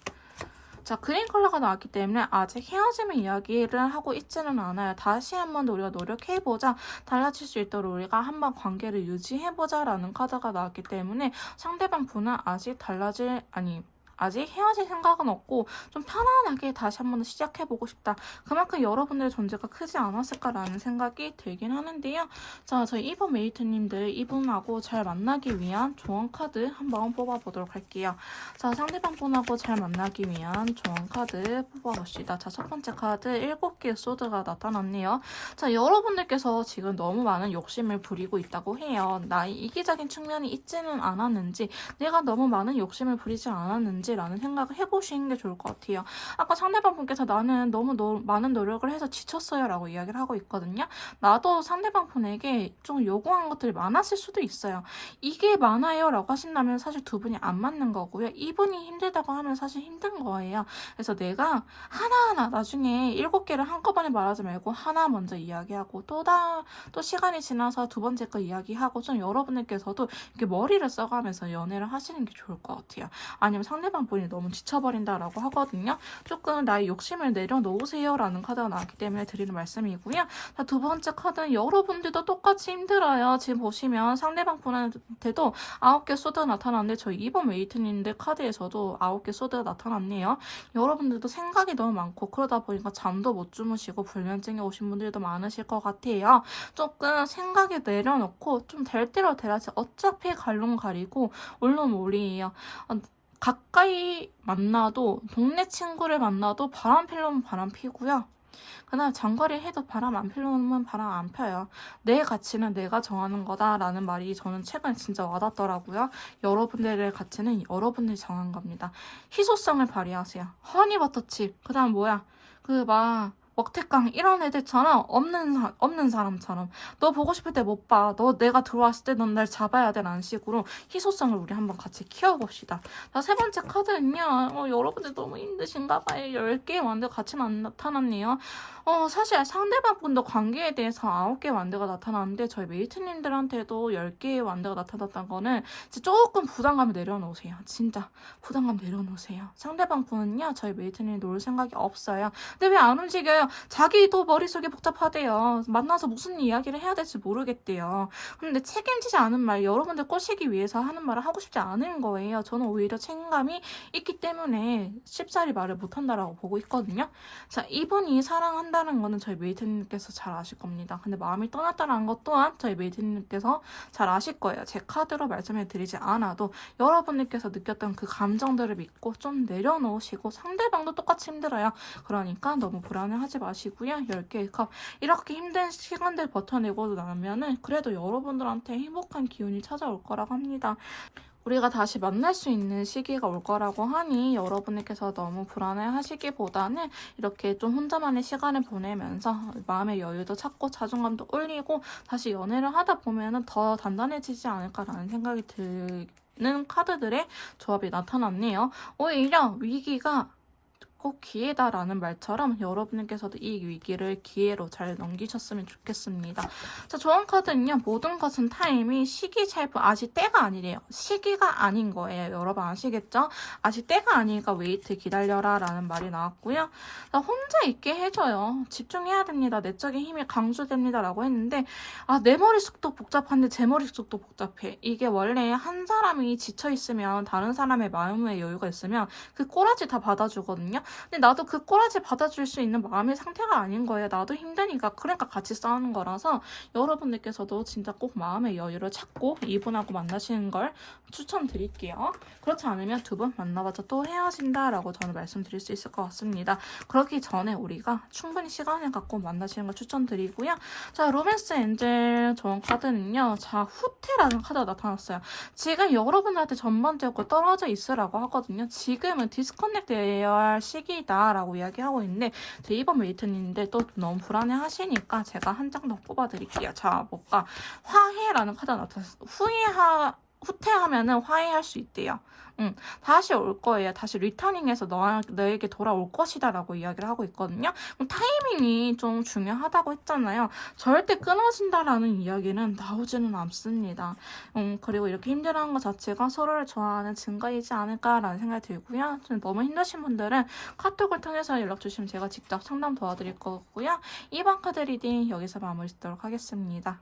자, 그린 컬러가 나왔기 때문에 아직 헤어짐의 이야기를 하고 있지는 않아요. 다시 한번 우리가 노력해보자. 달라질 수 있도록 우리가 한번 관계를 유지해보자 라는 카드가 나왔기 때문에 상대방 분은 아직 헤어질 생각은 없고 좀 편안하게 다시 한번 시작해보고 싶다. 그만큼 여러분들의 존재가 크지 않았을까라는 생각이 들긴 하는데요. 자, 저희 이번 메이트님들 이분하고 잘 만나기 위한 조언 카드 한번 뽑아보도록 할게요. 자, 상대방 분하고 잘 만나기 위한 조언 카드 뽑아봅시다. 자, 첫 번째 카드 7개의 소드가 나타났네요. 자, 여러분들께서 지금 너무 많은 욕심을 부리고 있다고 해요. 나의 이기적인 측면이 있지는 않았는지, 내가 너무 많은 욕심을 부리지 않았는지 라는 생각을 해보시는 게 좋을 것 같아요. 아까 상대방 분께서 나는 너무 많은 노력을 해서 지쳤어요 라고 이야기를 하고 있거든요. 나도 상대방 분에게 좀 요구한 것들이 많았을 수도 있어요. 이게 많아요 라고 하신다면 사실 두 분이 안 맞는 거고요. 이분이 힘들다고 하면 사실 힘든 거예요. 그래서 내가 하나하나 나중에 7개를 한꺼번에 말하지 말고 하나 먼저 이야기하고 또 시간이 지나서 두 번째 거 이야기하고 좀 여러분들께서도 이렇게 머리를 써가면서 연애를 하시는 게 좋을 것 같아요. 아니면 상대방 분이 너무 지쳐버린다라고 하거든요. 조금 나의 욕심을 내려놓으세요 라는 카드가 나왔기 때문에 드리는 말씀이고요. 자, 두 번째 카드는 여러분들도 똑같이 힘들어요. 지금 보시면 상대방 분한테도 9개 소드가 나타났는데 저희 이번 웨이트님들 카드에서도 9개 소드가 나타났네요. 여러분들도 생각이 너무 많고 그러다 보니까 잠도 못 주무시고 불면증이 오신 분들도 많으실 것 같아요. 조금 생각에 내려놓고 좀 될 대로 되라지 어차피 갈롱 가리고 올론올리예요. 가까이 만나도 동네 친구를 만나도 바람 피려면 바람 피고요. 그다음 장거리 해도 바람 안 피려면 바람 안 펴요. 내 가치는 내가 정하는 거다라는 말이 저는 최근에 진짜 와닿더라고요. 여러분들의 가치는 여러분들이 정한 겁니다. 희소성을 발휘하세요. 허니버터칩 그다음 뭐야 먹태깡 이런 애들처럼 없는 사람처럼 너 보고 싶을 때 못 봐. 너 내가 들어왔을 때 넌 날 잡아야 돼 라는 식으로 희소성을 우리 한번 같이 키워봅시다. 자, 세 번째 카드는요. 여러분들 너무 힘드신가 봐요. 10개의 완드 같이 나타났네요. 사실 상대방 분도 관계에 대해서 9개의 완드가 나타났는데 저희 메이트님들한테도 10개의 완드가 나타났다는 거는 조금 부담감을 내려놓으세요. 진짜 부담감 내려놓으세요. 상대방 분은요. 저희 메이트님 놀 생각이 없어요. 근데 왜 안 움직여요? 자기도 머릿속이 복잡하대요. 만나서 무슨 이야기를 해야 될지 모르겠대요. 근데 책임지지 않은 말, 여러분들 꼬시기 위해서 하는 말을 하고 싶지 않은 거예요. 저는 오히려 책임감이 있기 때문에 쉽사리 말을 못한다라고 보고 있거든요. 자, 이분이 사랑한다는 거는 저희 메이트님께서 잘 아실 겁니다. 근데 마음이 떠났다는 것 또한 저희 메이트님께서 잘 아실 거예요. 제 카드로 말씀해 드리지 않아도 여러분들께서 느꼈던 그 감정들을 믿고 좀 내려놓으시고 상대방도 똑같이 힘들어요. 그러니까 너무 불안해하지 마시고요. 10개의 컵. 이렇게 힘든 시간들 버텨내고 나면은 그래도 여러분들한테 행복한 기운이 찾아올 거라고 합니다. 우리가 다시 만날 수 있는 시기가 올 거라고 하니 여러분께서 너무 불안해 하시기보다는 이렇게 좀 혼자만의 시간을 보내면서 마음의 여유도 찾고 자존감도 올리고 다시 연애를 하다 보면은 더 단단해지지 않을까라는 생각이 드는 카드들의 조합이 나타났네요. 오히려 위기가 꼭 기회다라는 말처럼 여러분께서도 이 위기를 기회로 잘 넘기셨으면 좋겠습니다. 자, 조언 카드는요. 모든 것은 타임이 아직 때가 아니래요. 시기가 아닌 거예요. 여러분 아시겠죠? 아직 때가 아니니까 웨이트 기다려라 라는 말이 나왔고요. 자, 혼자 있게 해줘요. 집중해야 됩니다. 내적인 힘이 강조됩니다 라고 했는데 내 머릿속도 복잡한데 제 머릿속도 복잡해. 이게 원래 한 사람이 지쳐있으면 다른 사람의 마음의 여유가 있으면 그 꼬라지 다 받아주거든요. 근데 나도 그 꼬라지 받아줄 수 있는 마음의 상태가 아닌 거예요. 나도 힘드니까. 그러니까 같이 싸우는 거라서 여러분들께서도 진짜 꼭 마음의 여유를 찾고 이분하고 만나시는 걸 추천드릴게요. 그렇지 않으면 두 분 만나봤자 또 헤어진다라고 저는 말씀드릴 수 있을 것 같습니다. 그렇기 전에 우리가 충분히 시간을 갖고 만나시는 걸 추천드리고요. 자, 로맨스 엔젤 좋은 카드는요. 자, 후퇴라는 카드가 나타났어요. 지금 여러분한테 전반적으로 떨어져 있으라고 하거든요. 지금은 디스커넥트 되어야 할 시기다라고 이야기하고 있는데 제 이번 메이트님인데 또 너무 불안해 하시니까 제가 한 장 더 뽑아드릴게요. 자, 뭔가 화해라는 카드가 나타났어요. 후퇴하면은 화해할 수 있대요. 다시 올 거예요. 다시 리터닝해서 너에게 돌아올 것이다 라고 이야기를 하고 있거든요. 타이밍이 좀 중요하다고 했잖아요. 절대 끊어진다라는 이야기는 나오지는 않습니다. 그리고 이렇게 힘들어하는 것 자체가 서로를 좋아하는 증거이지 않을까라는 생각이 들고요. 좀 너무 힘드신 분들은 카톡을 통해서 연락 주시면 제가 직접 상담 도와드릴 거고요. 2번 카드 리딩 여기서 마무리 짓도록 하겠습니다.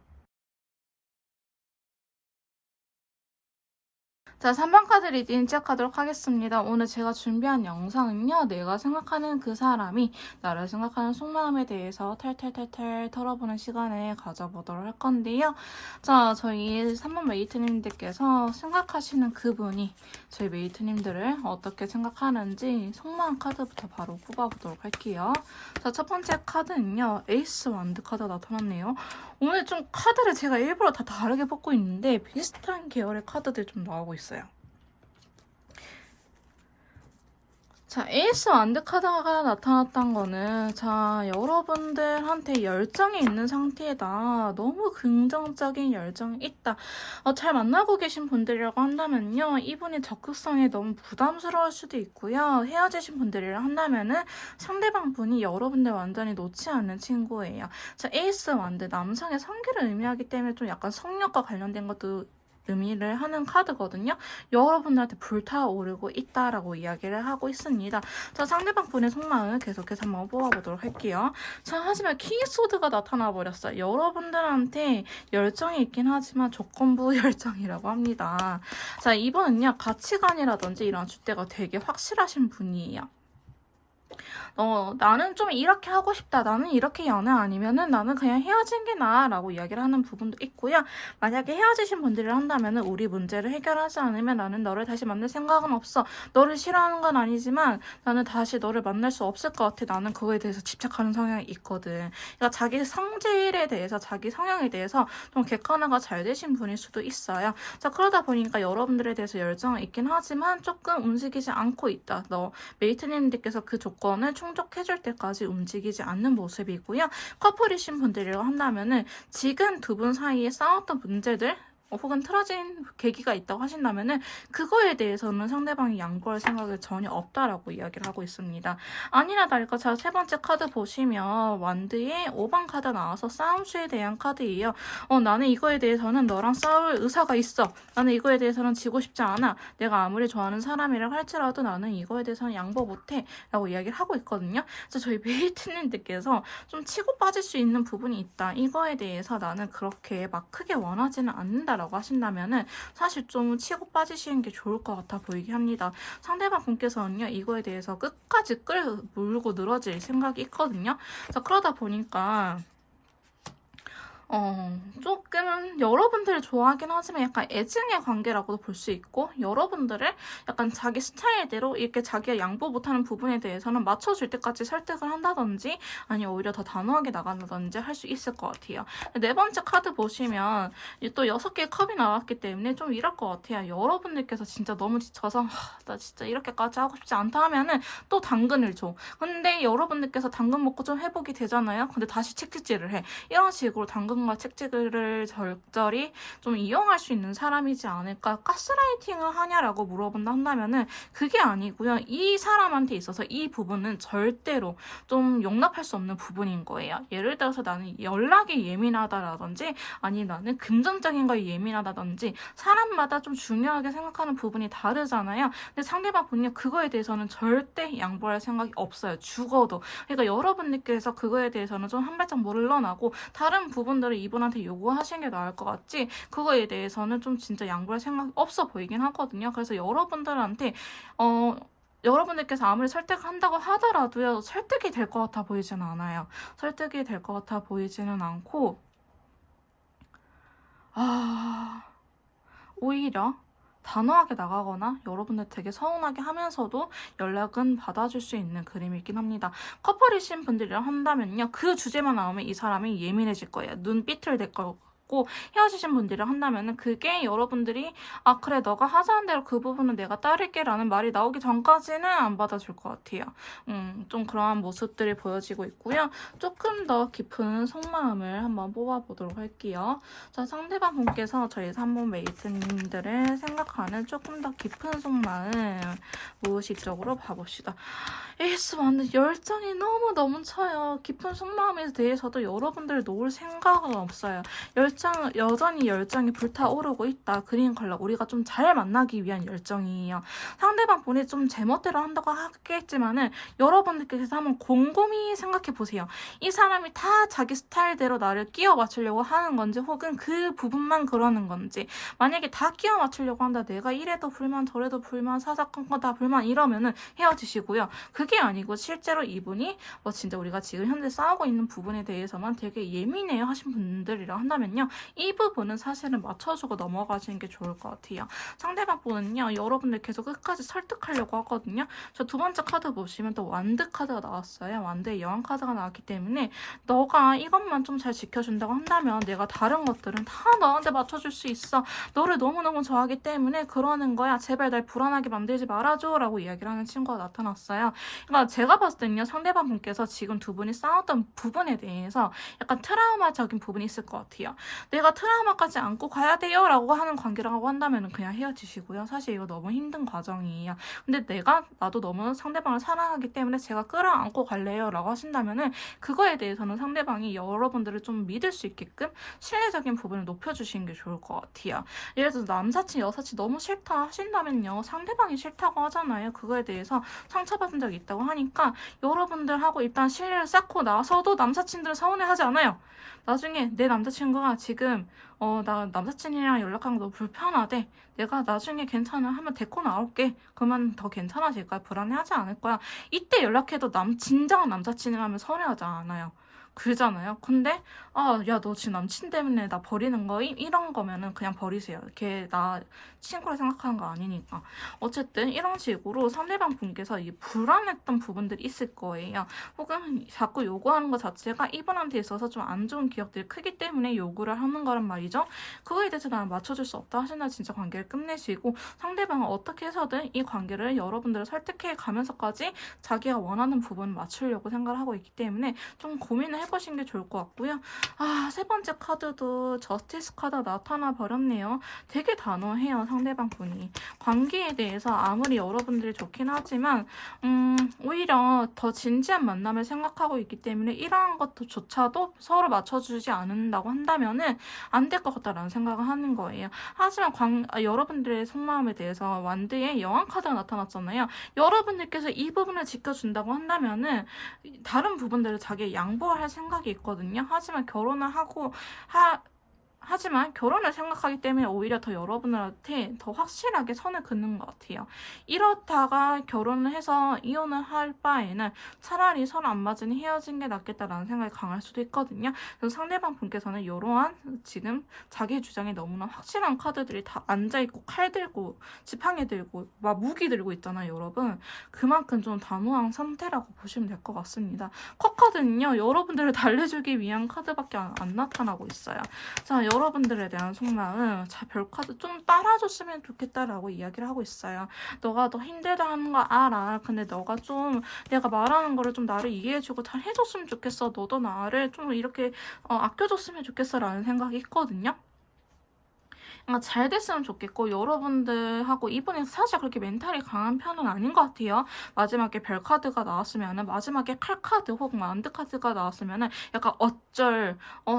자, 3번 카드 리딩 시작하도록 하겠습니다. 오늘 제가 준비한 영상은요. 내가 생각하는 그 사람이 나를 생각하는 속마음에 대해서 탈탈탈탈 털어보는 시간을 가져보도록 할 건데요. 자, 저희 3번 메이트님들께서 생각하시는 그분이 저희 메이트님들을 어떻게 생각하는지 속마음 카드부터 바로 뽑아보도록 할게요. 자, 첫 번째 카드는요. 에이스 완드 카드가 나타났네요. 오늘 좀 카드를 제가 일부러 다 다르게 뽑고 있는데 비슷한 계열의 카드들 좀 나오고 있어요. 자, 에이스 완드 카드가 나타났던 거는 자, 여러분들한테 열정이 있는 상태다. 너무 긍정적인 열정이 있다. 잘 만나고 계신 분들이라고 한다면요. 이분이 적극성이 너무 부담스러울 수도 있고요. 헤어지신 분들이라 한다면은 상대방 분이 여러분들 완전히 놓지 않는 친구예요. 자, 에이스 완드 남성의 성기를 의미하기 때문에 좀 약간 성욕과 관련된 것도 의미를 하는 카드거든요. 여러분들한테 불타오르고 있다라고 이야기를 하고 있습니다. 자, 상대방 분의 속마음을 계속해서 한번 뽑아보도록 할게요. 자, 하지만 킹소드가 나타나 버렸어요. 여러분들한테 열정이 있긴 하지만 조건부 열정이라고 합니다. 자, 이번은요. 가치관이라든지 이런 줏대가 되게 확실하신 분이에요. 나는 좀 이렇게 하고 싶다. 나는 이렇게 연애 아니면은 나는 그냥 헤어진 게 나아 라고 이야기를 하는 부분도 있고요. 만약에 헤어지신 분들을 한다면은 우리 문제를 해결하지 않으면 나는 너를 다시 만날 생각은 없어. 너를 싫어하는 건 아니지만 나는 다시 너를 만날 수 없을 것 같아. 나는 그거에 대해서 집착하는 성향이 있거든. 그러니까 자기 성질에 대해서 자기 성향에 대해서 좀 객관화가 잘 되신 분일 수도 있어요. 자, 그러다 보니까 여러분들에 대해서 열정은 있긴 하지만 조금 움직이지 않고 있다. 메이트님들께서 그 조건을 충족해줄 때까지 움직이지 않는 모습이고요. 커플이신 분들이라고 한다면은 지금 두 분 사이에 싸웠던 문제들 혹은 틀어진 계기가 있다고 하신다면은 그거에 대해서는 상대방이 양보할 생각이 전혀 없다라고 이야기를 하고 있습니다. 아니나 다를까 자, 세 번째 카드 보시면 완드의 5번 카드 나와서 싸움수에 대한 카드예요. 나는 이거에 대해서는 너랑 싸울 의사가 있어. 나는 이거에 대해서는 지고 싶지 않아. 내가 아무리 좋아하는 사람이라 할지라도 나는 이거에 대해서는 양보 못해 라고 이야기를 하고 있거든요. 그래서 저희 메이트님들께서 좀 치고 빠질 수 있는 부분이 있다. 이거에 대해서 나는 그렇게 막 크게 원하지는 않는다 라고 하신다면은 사실 좀 치고 빠지시는 게 좋을 것 같아 보이긴 합니다. 상대방 분께서는요 이거에 대해서 끝까지 물고 늘어질 생각이 있거든요. 자, 그러다 보니까 조금 여러분들을 좋아하긴 하지만 약간 애증의 관계라고도 볼 수 있고 여러분들을 약간 자기 스타일대로 이렇게 자기가 양보 못하는 부분에 대해서는 맞춰줄 때까지 설득을 한다든지 아니면 오히려 더 단호하게 나간다든지 할 수 있을 것 같아요. 네 번째 카드 보시면 또 6개의 컵이 나왔기 때문에 좀 이럴 것 같아요. 여러분들께서 진짜 너무 지쳐서 나 진짜 이렇게까지 하고 싶지 않다 하면은 또 당근을 줘. 근데 여러분들께서 당근 먹고 좀 회복이 되잖아요. 근데 다시 채찍질을 해. 이런 식으로 당근과 채찍을 적절히 좀 이용할 수 있는 사람이지 않을까. 가스라이팅을 하냐라고 물어본다 한다면은 그게 아니고요. 이 사람한테 있어서 이 부분은 절대로 좀 용납할 수 없는 부분인 거예요. 예를 들어서 나는 연락이 예민하다라든지 아니 나는 금전적인 거에 예민하다든지 사람마다 좀 중요하게 생각하는 부분이 다르잖아요. 근데 상대방 분이 그거에 대해서는 절대 양보할 생각이 없어요. 죽어도. 그러니까 여러분들께서 그거에 대해서는 좀 한 발짝 물러나고 다른 부분들을 이분한테 요구하시는 게 나을 것 같지 그거에 대해서는 좀 진짜 양보할 생각이 없어 보이긴 하거든요. 그래서 여러분들한테 여러분들께서 아무리 설득한다고 하더라도요, 설득이 될 것 같아 보이지는 않아요. 설득이 될 것 같아 보이지는 않고, 오히려 단호하게 나가거나 여러분들 되게 서운하게 하면서도 연락은 받아줄 수 있는 그림이긴 합니다. 커플이신 분들이랑 한다면요, 그 주제만 나오면 이 사람이 예민해질 거예요. 눈빛을 댈 거고, 헤어지신 분들이랑 한다면은 그게 여러분들이 아 그래 너가 하자는 대로 그 부분은 내가 따를게 라는 말이 나오기 전까지는 안 받아줄 것 같아요. 좀 그러한 모습들이 보여지고 있고요. 조금 더 깊은 속마음을 한번 뽑아보도록 할게요. 자, 상대방 분께서 저희 3번 메이트님들을 생각하는 조금 더 깊은 속마음 무의식적으로 봐봅시다. 에이스 완전 열정이 너무 넘쳐요. 깊은 속마음에 대해서도 여러분들 놓을 생각은 없어요. 여전히 열정이 불타오르고 있다. 그린 컬러 우리가 좀 잘 만나기 위한 열정이에요. 상대방 분이 좀 제멋대로 한다고 하겠지만은 여러분들께서 한번 곰곰이 생각해 보세요. 이 사람이 다 자기 스타일대로 나를 끼워 맞추려고 하는 건지 혹은 그 부분만 그러는 건지 만약에 다 끼워 맞추려고 한다. 내가 이래도 불만 저래도 불만 사사건건 다 불만 이러면은 헤어지시고요. 그게 아니고 실제로 이분이 진짜 우리가 지금 현재 싸우고 있는 부분에 대해서만 되게 예민해요 하신 분들이라 한다면요. 이 부분은 사실은 맞춰주고 넘어가시는 게 좋을 것 같아요. 상대방 분은요. 여러분들 계속 끝까지 설득하려고 하거든요. 저 두 번째 카드 보시면 또 완드 카드가 나왔어요. 완드의 여왕 카드가 나왔기 때문에 너가 이것만 좀 잘 지켜준다고 한다면 내가 다른 것들은 다 너한테 맞춰줄 수 있어. 너를 너무너무 좋아하기 때문에 그러는 거야. 제발 날 불안하게 만들지 말아줘 라고 이야기를 하는 친구가 나타났어요. 그러니까 제가 봤을 때는요. 상대방 분께서 지금 두 분이 싸웠던 부분에 대해서 약간 트라우마적인 부분이 있을 것 같아요. 내가 트라우마까지 안고 가야 돼요 라고 하는 관계라고 한다면 그냥 헤어지시고요. 사실 이거 너무 힘든 과정이에요. 근데 나도 너무 상대방을 사랑하기 때문에 제가 끌어안고 갈래요 라고 하신다면은 그거에 대해서는 상대방이 여러분들을 좀 믿을 수 있게끔 신뢰적인 부분을 높여주시는 게 좋을 것 같아요. 예를 들어서 남사친, 여사친 너무 싫다 하신다면요. 상대방이 싫다고 하잖아요. 그거에 대해서 상처받은 적이 있다고 하니까 여러분들하고 일단 신뢰를 쌓고 나서도 남사친들은 서운해하지 않아요. 나중에 내 남자친구가 지금 나 남사친이랑 연락하는 거 너무 불편하대. 내가 나중에 괜찮아 하면 데리고 나올게. 그러면 더 괜찮아질 거야. 불안해하지 않을 거야. 이때 연락해도 진정한 남사친이라면 서운해하지 않아요. 그러잖아요. 근데 야 너 지금 남친 때문에 나 버리는 거임? 이런 거면은 그냥 버리세요. 걔 나 친구를 생각하는 거 아니니까. 어쨌든 이런 식으로 상대방 분께서 이 불안했던 부분들이 있을 거예요. 혹은 자꾸 요구하는 것 자체가 이분한테 있어서 좀 안 좋은 기억들이 크기 때문에 요구를 하는 거란 말이죠. 그거에 대해서 나는 맞춰줄 수 없다 하시나 진짜 관계를 끝내시고 상대방은 어떻게 해서든 이 관계를 여러분들을 설득해 가면서까지 자기가 원하는 부분을 맞추려고 생각을 하고 있기 때문에 좀 고민을 해보시는 게 좋을 것 같고요. 세 번째 카드도 저스티스 카드가 나타나 버렸네요. 되게 단호해요, 상대방 분이. 관계에 대해서 아무리 여러분들이 좋긴 하지만 오히려 더 진지한 만남을 생각하고 있기 때문에 이러한 것조차도 서로 맞춰주지 않는다고 한다면은 안 될 것 같다라는 생각을 하는 거예요. 하지만 여러분들의 속마음에 대해서 완드의 여왕 카드가 나타났잖아요. 여러분들께서 이 부분을 지켜준다고 한다면은 다른 부분들을 자기 양보할 생각이 있거든요. 하지만 결혼을 생각하기 때문에 오히려 더 여러분들한테 더 확실하게 선을 긋는 것 같아요. 이렇다가 결혼을 해서 이혼을 할 바에는 차라리 서로 안 맞으니 헤어진 게 낫겠다라는 생각이 강할 수도 있거든요. 그래서 상대방 분께서는 이러한 지금 자기 주장이 너무나 확실한 카드들이 다 앉아있고 칼 들고 지팡이 들고 막 무기 들고 있잖아요, 여러분. 그만큼 좀 단호한 상태라고 보시면 될 것 같습니다. 컷카드는요, 여러분들을 달래주기 위한 카드밖에 안 나타나고 있어요. 자, 여러분들에 대한 속마음, 별카드 좀 따라줬으면 좋겠다라고 이야기를 하고 있어요. 너가 더 힘들다는 거 알아. 근데 너가 좀 내가 말하는 거를 좀 나를 이해해주고 잘 해줬으면 좋겠어. 너도 나를 좀 이렇게 아껴줬으면 좋겠어 라는 생각이 있거든요. 잘 됐으면 좋겠고 여러분들하고 이분이 사실 그렇게 멘탈이 강한 편은 아닌 것 같아요. 마지막에 별 카드가 나왔으면은 마지막에 칼 카드 혹은 만드 카드가 나왔으면은 약간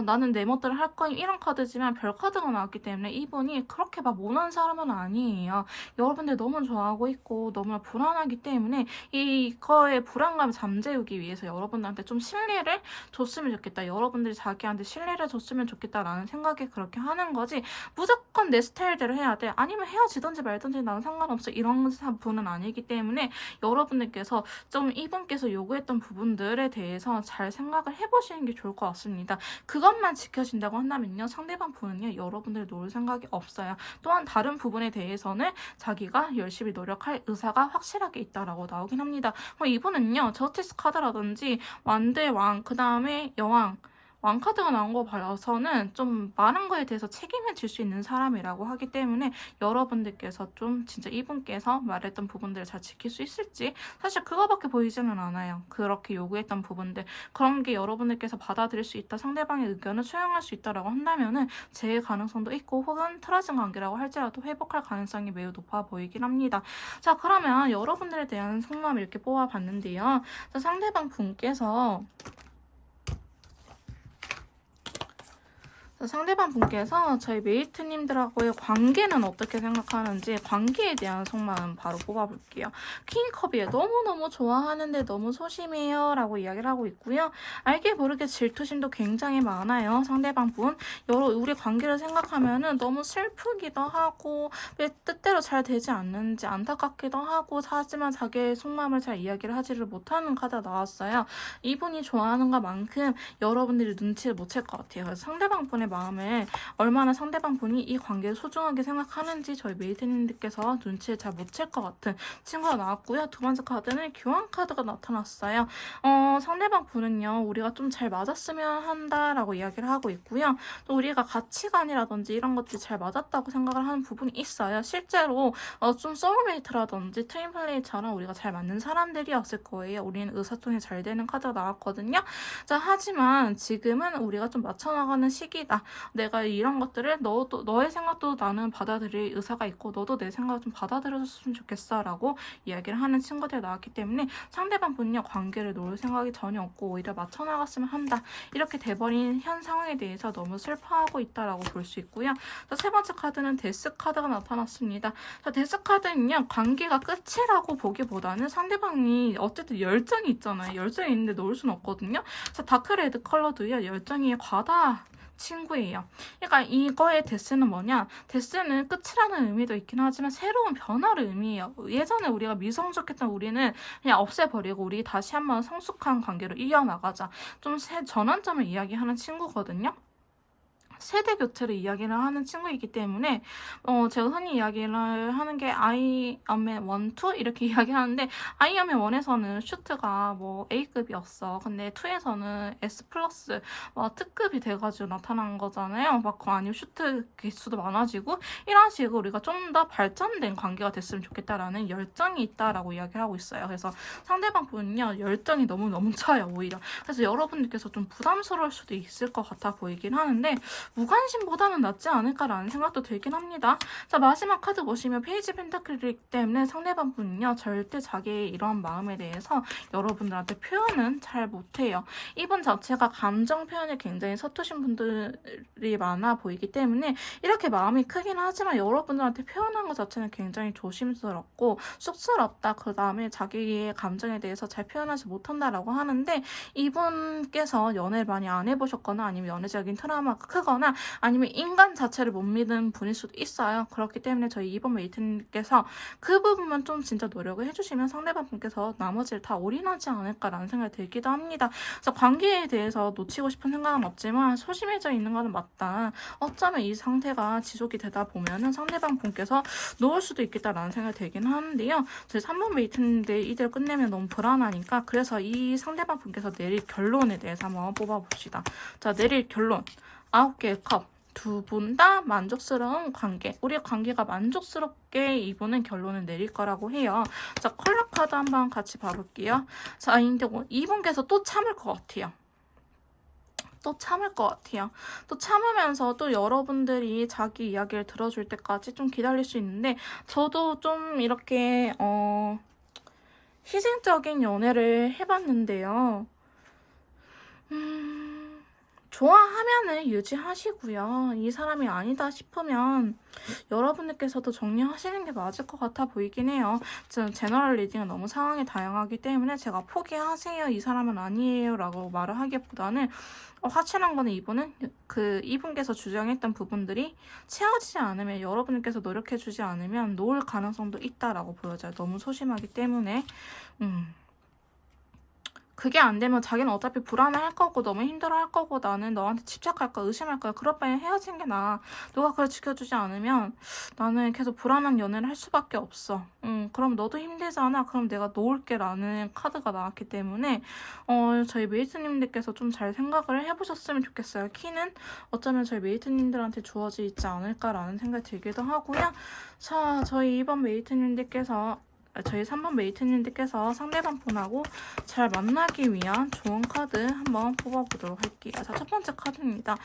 나는 내 멋대로 할 거임 이런 카드지만 별 카드가 나왔기 때문에 이분이 그렇게 막 모난 사람은 아니에요. 여러분들 너무 좋아하고 있고 너무나 불안하기 때문에 이거의 불안감을 잠재우기 위해서 여러분들한테 좀 신뢰를 줬으면 좋겠다. 여러분들이 자기한테 신뢰를 줬으면 좋겠다라는 생각에 그렇게 하는 거지 무조건 무조건 내 스타일대로 해야 돼. 아니면 헤어지든지 말든지 나는 상관없어. 이런 분은 아니기 때문에 여러분들께서 좀 이분께서 요구했던 부분들에 대해서 잘 생각을 해보시는 게 좋을 것 같습니다. 그것만 지켜진다고 한다면요. 상대방 분은요. 여러분들 놓을 생각이 없어요. 또한 다른 부분에 대해서는 자기가 열심히 노력할 의사가 확실하게 있다라고 나오긴 합니다. 이분은요. 저스티스 카드라든지 완대 왕, 그 다음에 여왕, 왕카드가 나온 거 봐서는 좀 많은 거에 대해서 책임을 질 수 있는 사람이라고 하기 때문에 여러분들께서 좀 진짜 이분께서 말했던 부분들을 잘 지킬 수 있을지 사실 그거밖에 보이지는 않아요. 그렇게 요구했던 부분들 그런 게 여러분들께서 받아들일 수 있다, 상대방의 의견을 수용할 수 있다라고 한다면은 재해 가능성도 있고 혹은 틀어진 관계라고 할지라도 회복할 가능성이 매우 높아 보이긴 합니다. 자, 그러면 여러분들에 대한 속마음 이렇게 뽑아봤는데요. 자, 상대방 분께서 상대방 분께서 저희 메이트님들하고의 관계는 어떻게 생각하는지 관계에 대한 속마음 바로 뽑아볼게요. 킹컵이에 너무너무 좋아하는데 너무 소심해요 라고 이야기를 하고 있고요. 알게 모르게 질투심도 굉장히 많아요. 상대방 분. 우리 관계를 생각하면은 너무 슬프기도 하고 왜 뜻대로 잘 되지 않는지 안타깝기도 하고 하지만 자기의 속마음을 잘 이야기를 하지를 못하는 카드가 나왔어요. 이분이 좋아하는 것만큼 여러분들이 눈치를 못 챌 것 같아요. 그래서 상대방 분의 마음을 얼마나 상대방 분이 이 관계를 소중하게 생각하는지 저희 메이트님들께서 눈치를 잘 못 챌 것 같은 친구가 나왔고요. 두 번째 카드는 교환 카드가 나타났어요. 상대방 분은요. 우리가 좀 잘 맞았으면 한다라고 이야기를 하고 있고요. 또 우리가 가치관이라든지 이런 것들이 잘 맞았다고 생각을 하는 부분이 있어요. 실제로 좀 소울메이트라든지 트윈플레이처럼 우리가 잘 맞는 사람들이었을 거예요. 우리는 의사소통이 잘 되는 카드가 나왔거든요. 자, 하지만 지금은 우리가 좀 맞춰나가는 시기다. 내가 이런 것들을 너의 생각도 나는 받아들일 의사가 있고 너도 내 생각을 좀 받아들여줬으면 좋겠어 라고 이야기를 하는 친구들이 나왔기 때문에 상대방 분야 관계를 놓을 생각이 전혀 없고 오히려 맞춰나갔으면 한다. 이렇게 돼버린 현 상황에 대해서 너무 슬퍼하고 있다라고 볼 수 있고요. 자, 세 번째 카드는 데스 카드가 나타났습니다. 자, 데스 카드는요. 관계가 끝이라고 보기보다는 상대방이 어쨌든 열정이 있잖아요. 열정이 있는데 놓을 수는 없거든요. 자, 다크레드 컬러도요. 열정이 과다 친구예요. 그러니까 이거의 데스는 뭐냐? 데스는 끝이라는 의미도 있긴 하지만 새로운 변화를 의미해요. 예전에 우리가 미성숙했던 우리는 그냥 없애버리고 우리 다시 한번 성숙한 관계로 이어나가자. 좀 전환점을 이야기하는 친구거든요. 세대 교체를 이야기를 하는 친구이기 때문에 제가 흔히 이야기를 하는 게 아이언맨 1, 2 이렇게 이야기하는데 아이언맨 1에서는 슈트가 뭐 A급이었어. 근데 2에서는 S 플러스 특급이 돼가지고 나타난 거잖아요. 막 그거 아니면 슈트 개수도 많아지고 이런 식으로 우리가 좀 더 발전된 관계가 됐으면 좋겠다라는 열정이 있다라고 이야기를 하고 있어요. 그래서 상대방 분은요 열정이 너무 넘쳐요 오히려. 그래서 여러분들께서 좀 부담스러울 수도 있을 것 같아 보이긴 하는데 무관심보다는 낫지 않을까라는 생각도 들긴 합니다. 자, 마지막 카드 보시면 페이지 펜타클이기 때문에 상대방 분은요 절대 자기의 이러한 마음에 대해서 여러분들한테 표현은 잘 못해요. 이분 자체가 감정 표현이 굉장히 서투신 분들이 많아 보이기 때문에 이렇게 마음이 크긴 하지만 여러분들한테 표현한 것 자체는 굉장히 조심스럽고 쑥스럽다. 그 다음에 자기의 감정에 대해서 잘 표현하지 못한다라고 하는데 이분께서 연애를 많이 안 해보셨거나 아니면 연애적인 트라우마가 크거나 아니면 인간 자체를 못 믿는 분일 수도 있어요. 그렇기 때문에 저희 이번 메이트님께서 그 부분만 좀 진짜 노력을 해주시면 상대방 분께서 나머지를 다 올인하지 않을까라는 생각이 들기도 합니다. 그래서 관계에 대해서 놓치고 싶은 생각은 없지만 소심해져 있는 거는 맞다. 어쩌면 이 상태가 지속이 되다 보면은 상대방 분께서 놓을 수도 있겠다라는 생각이 들긴 하는데요. 저희 3번 메이트인데 이대로 끝내면 너무 불안하니까 그래서 이 상대방 분께서 내릴 결론에 대해서 한번 뽑아봅시다. 자, 내릴 결론. 9개의 컵. 두 분 다 만족스러운 관계. 우리 관계가 만족스럽게 이분은 결론을 내릴 거라고 해요. 자, 컬러 카드 한번 같이 봐볼게요. 자, 이분께서 또 참을 것 같아요. 또 참을 것 같아요. 또 참으면서 또 여러분들이 자기 이야기를 들어줄 때까지 좀 기다릴 수 있는데 저도 좀 이렇게 희생적인 연애를 해봤는데요. 좋아하면은 유지하시고요. 이 사람이 아니다 싶으면 여러분들께서도 정리하시는 게 맞을 것 같아 보이긴 해요. 지금 제너럴 리딩은 너무 상황이 다양하기 때문에 제가 포기하세요, 이 사람은 아니에요 라고 말을 하기보다는 확실한 거는 이분께서 주장했던 부분들이 채워지지 않으면, 여러분께서 노력해주지 않으면 놓을 가능성도 있다라고 보여져요. 너무 소심하기 때문에. 그게 안 되면 자기는 어차피 불안해할 거고 너무 힘들어할 거고 나는 너한테 집착할까 의심할 거야. 그럴 바엔 헤어진 게 나아. 누가 그걸 지켜주지 않으면 나는 계속 불안한 연애를 할 수밖에 없어. 그럼 너도 힘들잖아. 그럼 내가 놓을게 라는 카드가 나왔기 때문에 저희 메이트님들께서 좀 잘 생각을 해보셨으면 좋겠어요. 키는 어쩌면 저희 메이트님들한테 주어져 있지 않을까라는 생각이 들기도 하고요. 자, 저희 3번 메이트님들께서 상대방 분하고 잘 만나기 위한 좋은 카드 한번 뽑아보도록 할게요. 자, 첫 번째 카드입니다.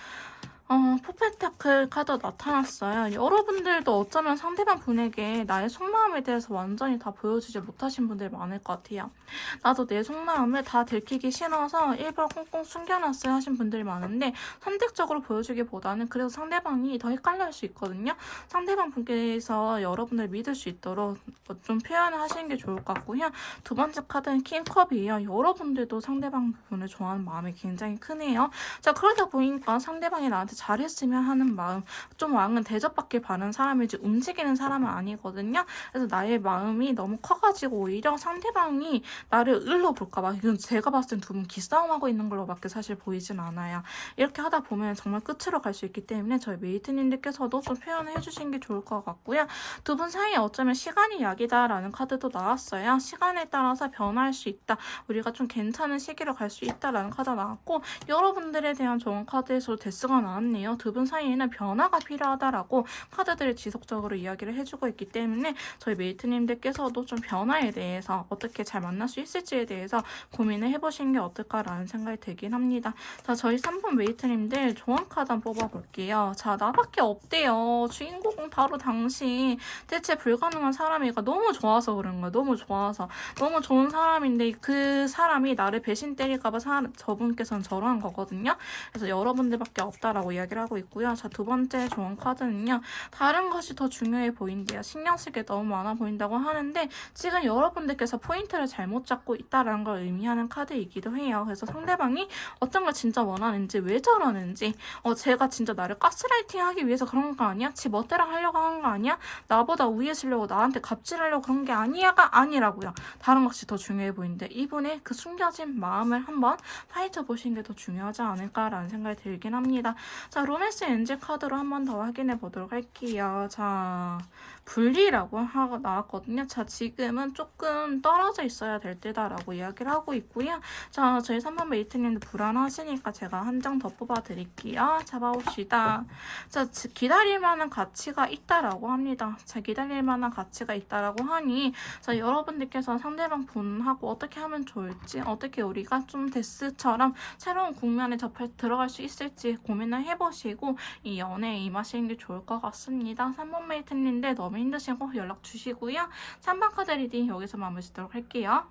포펜타클 카드 나타났어요. 여러분들도 어쩌면 상대방 분에게 나의 속마음에 대해서 완전히 다 보여주지 못하신 분들 많을 것 같아요. 나도 내 속마음을 다 들키기 싫어서 일부러 꽁꽁 숨겨놨어요 하신 분들이 많은데, 선택적으로 보여주기보다는 그래서 상대방이 더 헷갈릴 수 있거든요. 상대방 분께서 여러분을 믿을 수 있도록 좀 표현을 하시는 게 좋을 것 같고요. 두 번째 카드는 킹컵이에요. 여러분들도 상대방 분을 좋아하는 마음이 굉장히 크네요. 자, 그러다 보니까 상대방이 나한테 잘했으면 하는 마음, 좀 왕은 대접받길 바라는 사람이지 움직이는 사람은 아니거든요. 그래서 나의 마음이 너무 커가지고 오히려 상대방이 나를 을로 볼까봐, 이건 제가 봤을 땐 두 분 기싸움하고 있는 걸로밖에 사실 보이진 않아요. 이렇게 하다 보면 정말 끝으로 갈 수 있기 때문에 저희 메이트님들께서도 좀 표현을 해주신 게 좋을 것 같고요. 두 분 사이에 어쩌면 시간이 약이다라는 카드도 나왔어요. 시간에 따라서 변화할 수 있다. 우리가 좀 괜찮은 시기로 갈 수 있다라는 카드가 나왔고, 여러분들에 대한 좋은 카드에서 데스가 나왔네요. 두 분 사이에는 변화가 필요하다라고 카드들이 지속적으로 이야기를 해주고 있기 때문에 저희 메이트님들께서도 좀 변화에 대해서 어떻게 잘 만날 수 있을지에 대해서 고민을 해보시는 게 어떨까라는 생각이 들긴 합니다. 자, 저희 3번 메이트님들 좋은 카드 한번 뽑아볼게요. 자, 나밖에 없대요. 주인공은 바로 당신. 대체 불가능한 사람이가 너무 좋아서 그런 거예요. 너무 좋아서. 너무 좋은 사람인데 그 사람이 나를 배신 때릴까봐 저분께서는 저러한 거거든요. 그래서 여러분들밖에 없다라고 이야기를 하고 있고요. 자, 두 번째 좋은 카드는요. 다른 것이 더 중요해 보인대요. 신경 쓸 게 너무 많아 보인다고 하는데 지금 여러분들께서 포인트를 잘못 잡고 있다라는 걸 의미하는 카드이기도 해요. 그래서 상대방이 어떤 걸 진짜 원하는지, 왜 저러는지, 제가 진짜 나를 가스라이팅 하기 위해서 그런 거 아니야? 지 멋대로 하려고 하는 거 아니야? 나보다 우위해지려고 나한테 갑질하려고 그런 게 아니야가 아니라고요. 다른 것이 더 중요해 보이는데 이분의 그 숨겨진 마음을 한번 파헤쳐 보시는 게 더 중요하지 않을까라는 생각이 들긴 합니다. 자, 로맨스 엔젤 카드로 한 번 더 확인해 보도록 할게요. 자, 분리라고 하고 나왔거든요. 자, 지금은 조금 떨어져 있어야 될 때다라고 이야기를 하고 있고요. 자, 저희 3번 메이트님도 불안하시니까 제가 한 장 더 뽑아드릴게요. 잡아봅시다. 자, 기다릴 만한 가치가 있다라고 합니다. 자, 기다릴 만한 가치가 있다라고 하니, 자, 여러분들께서 상대방 분하고 어떻게 하면 좋을지, 어떻게 우리가 좀 데스처럼 새로운 국면에 들어갈 수 있을지 고민을 해보시고 이 연애에 임하시는 게 좋을 것 같습니다. 3번 메이트님인데 너무 힘드시고 연락 주시고요. 3번 카드 리딩 여기서 마무리 짓도록 할게요.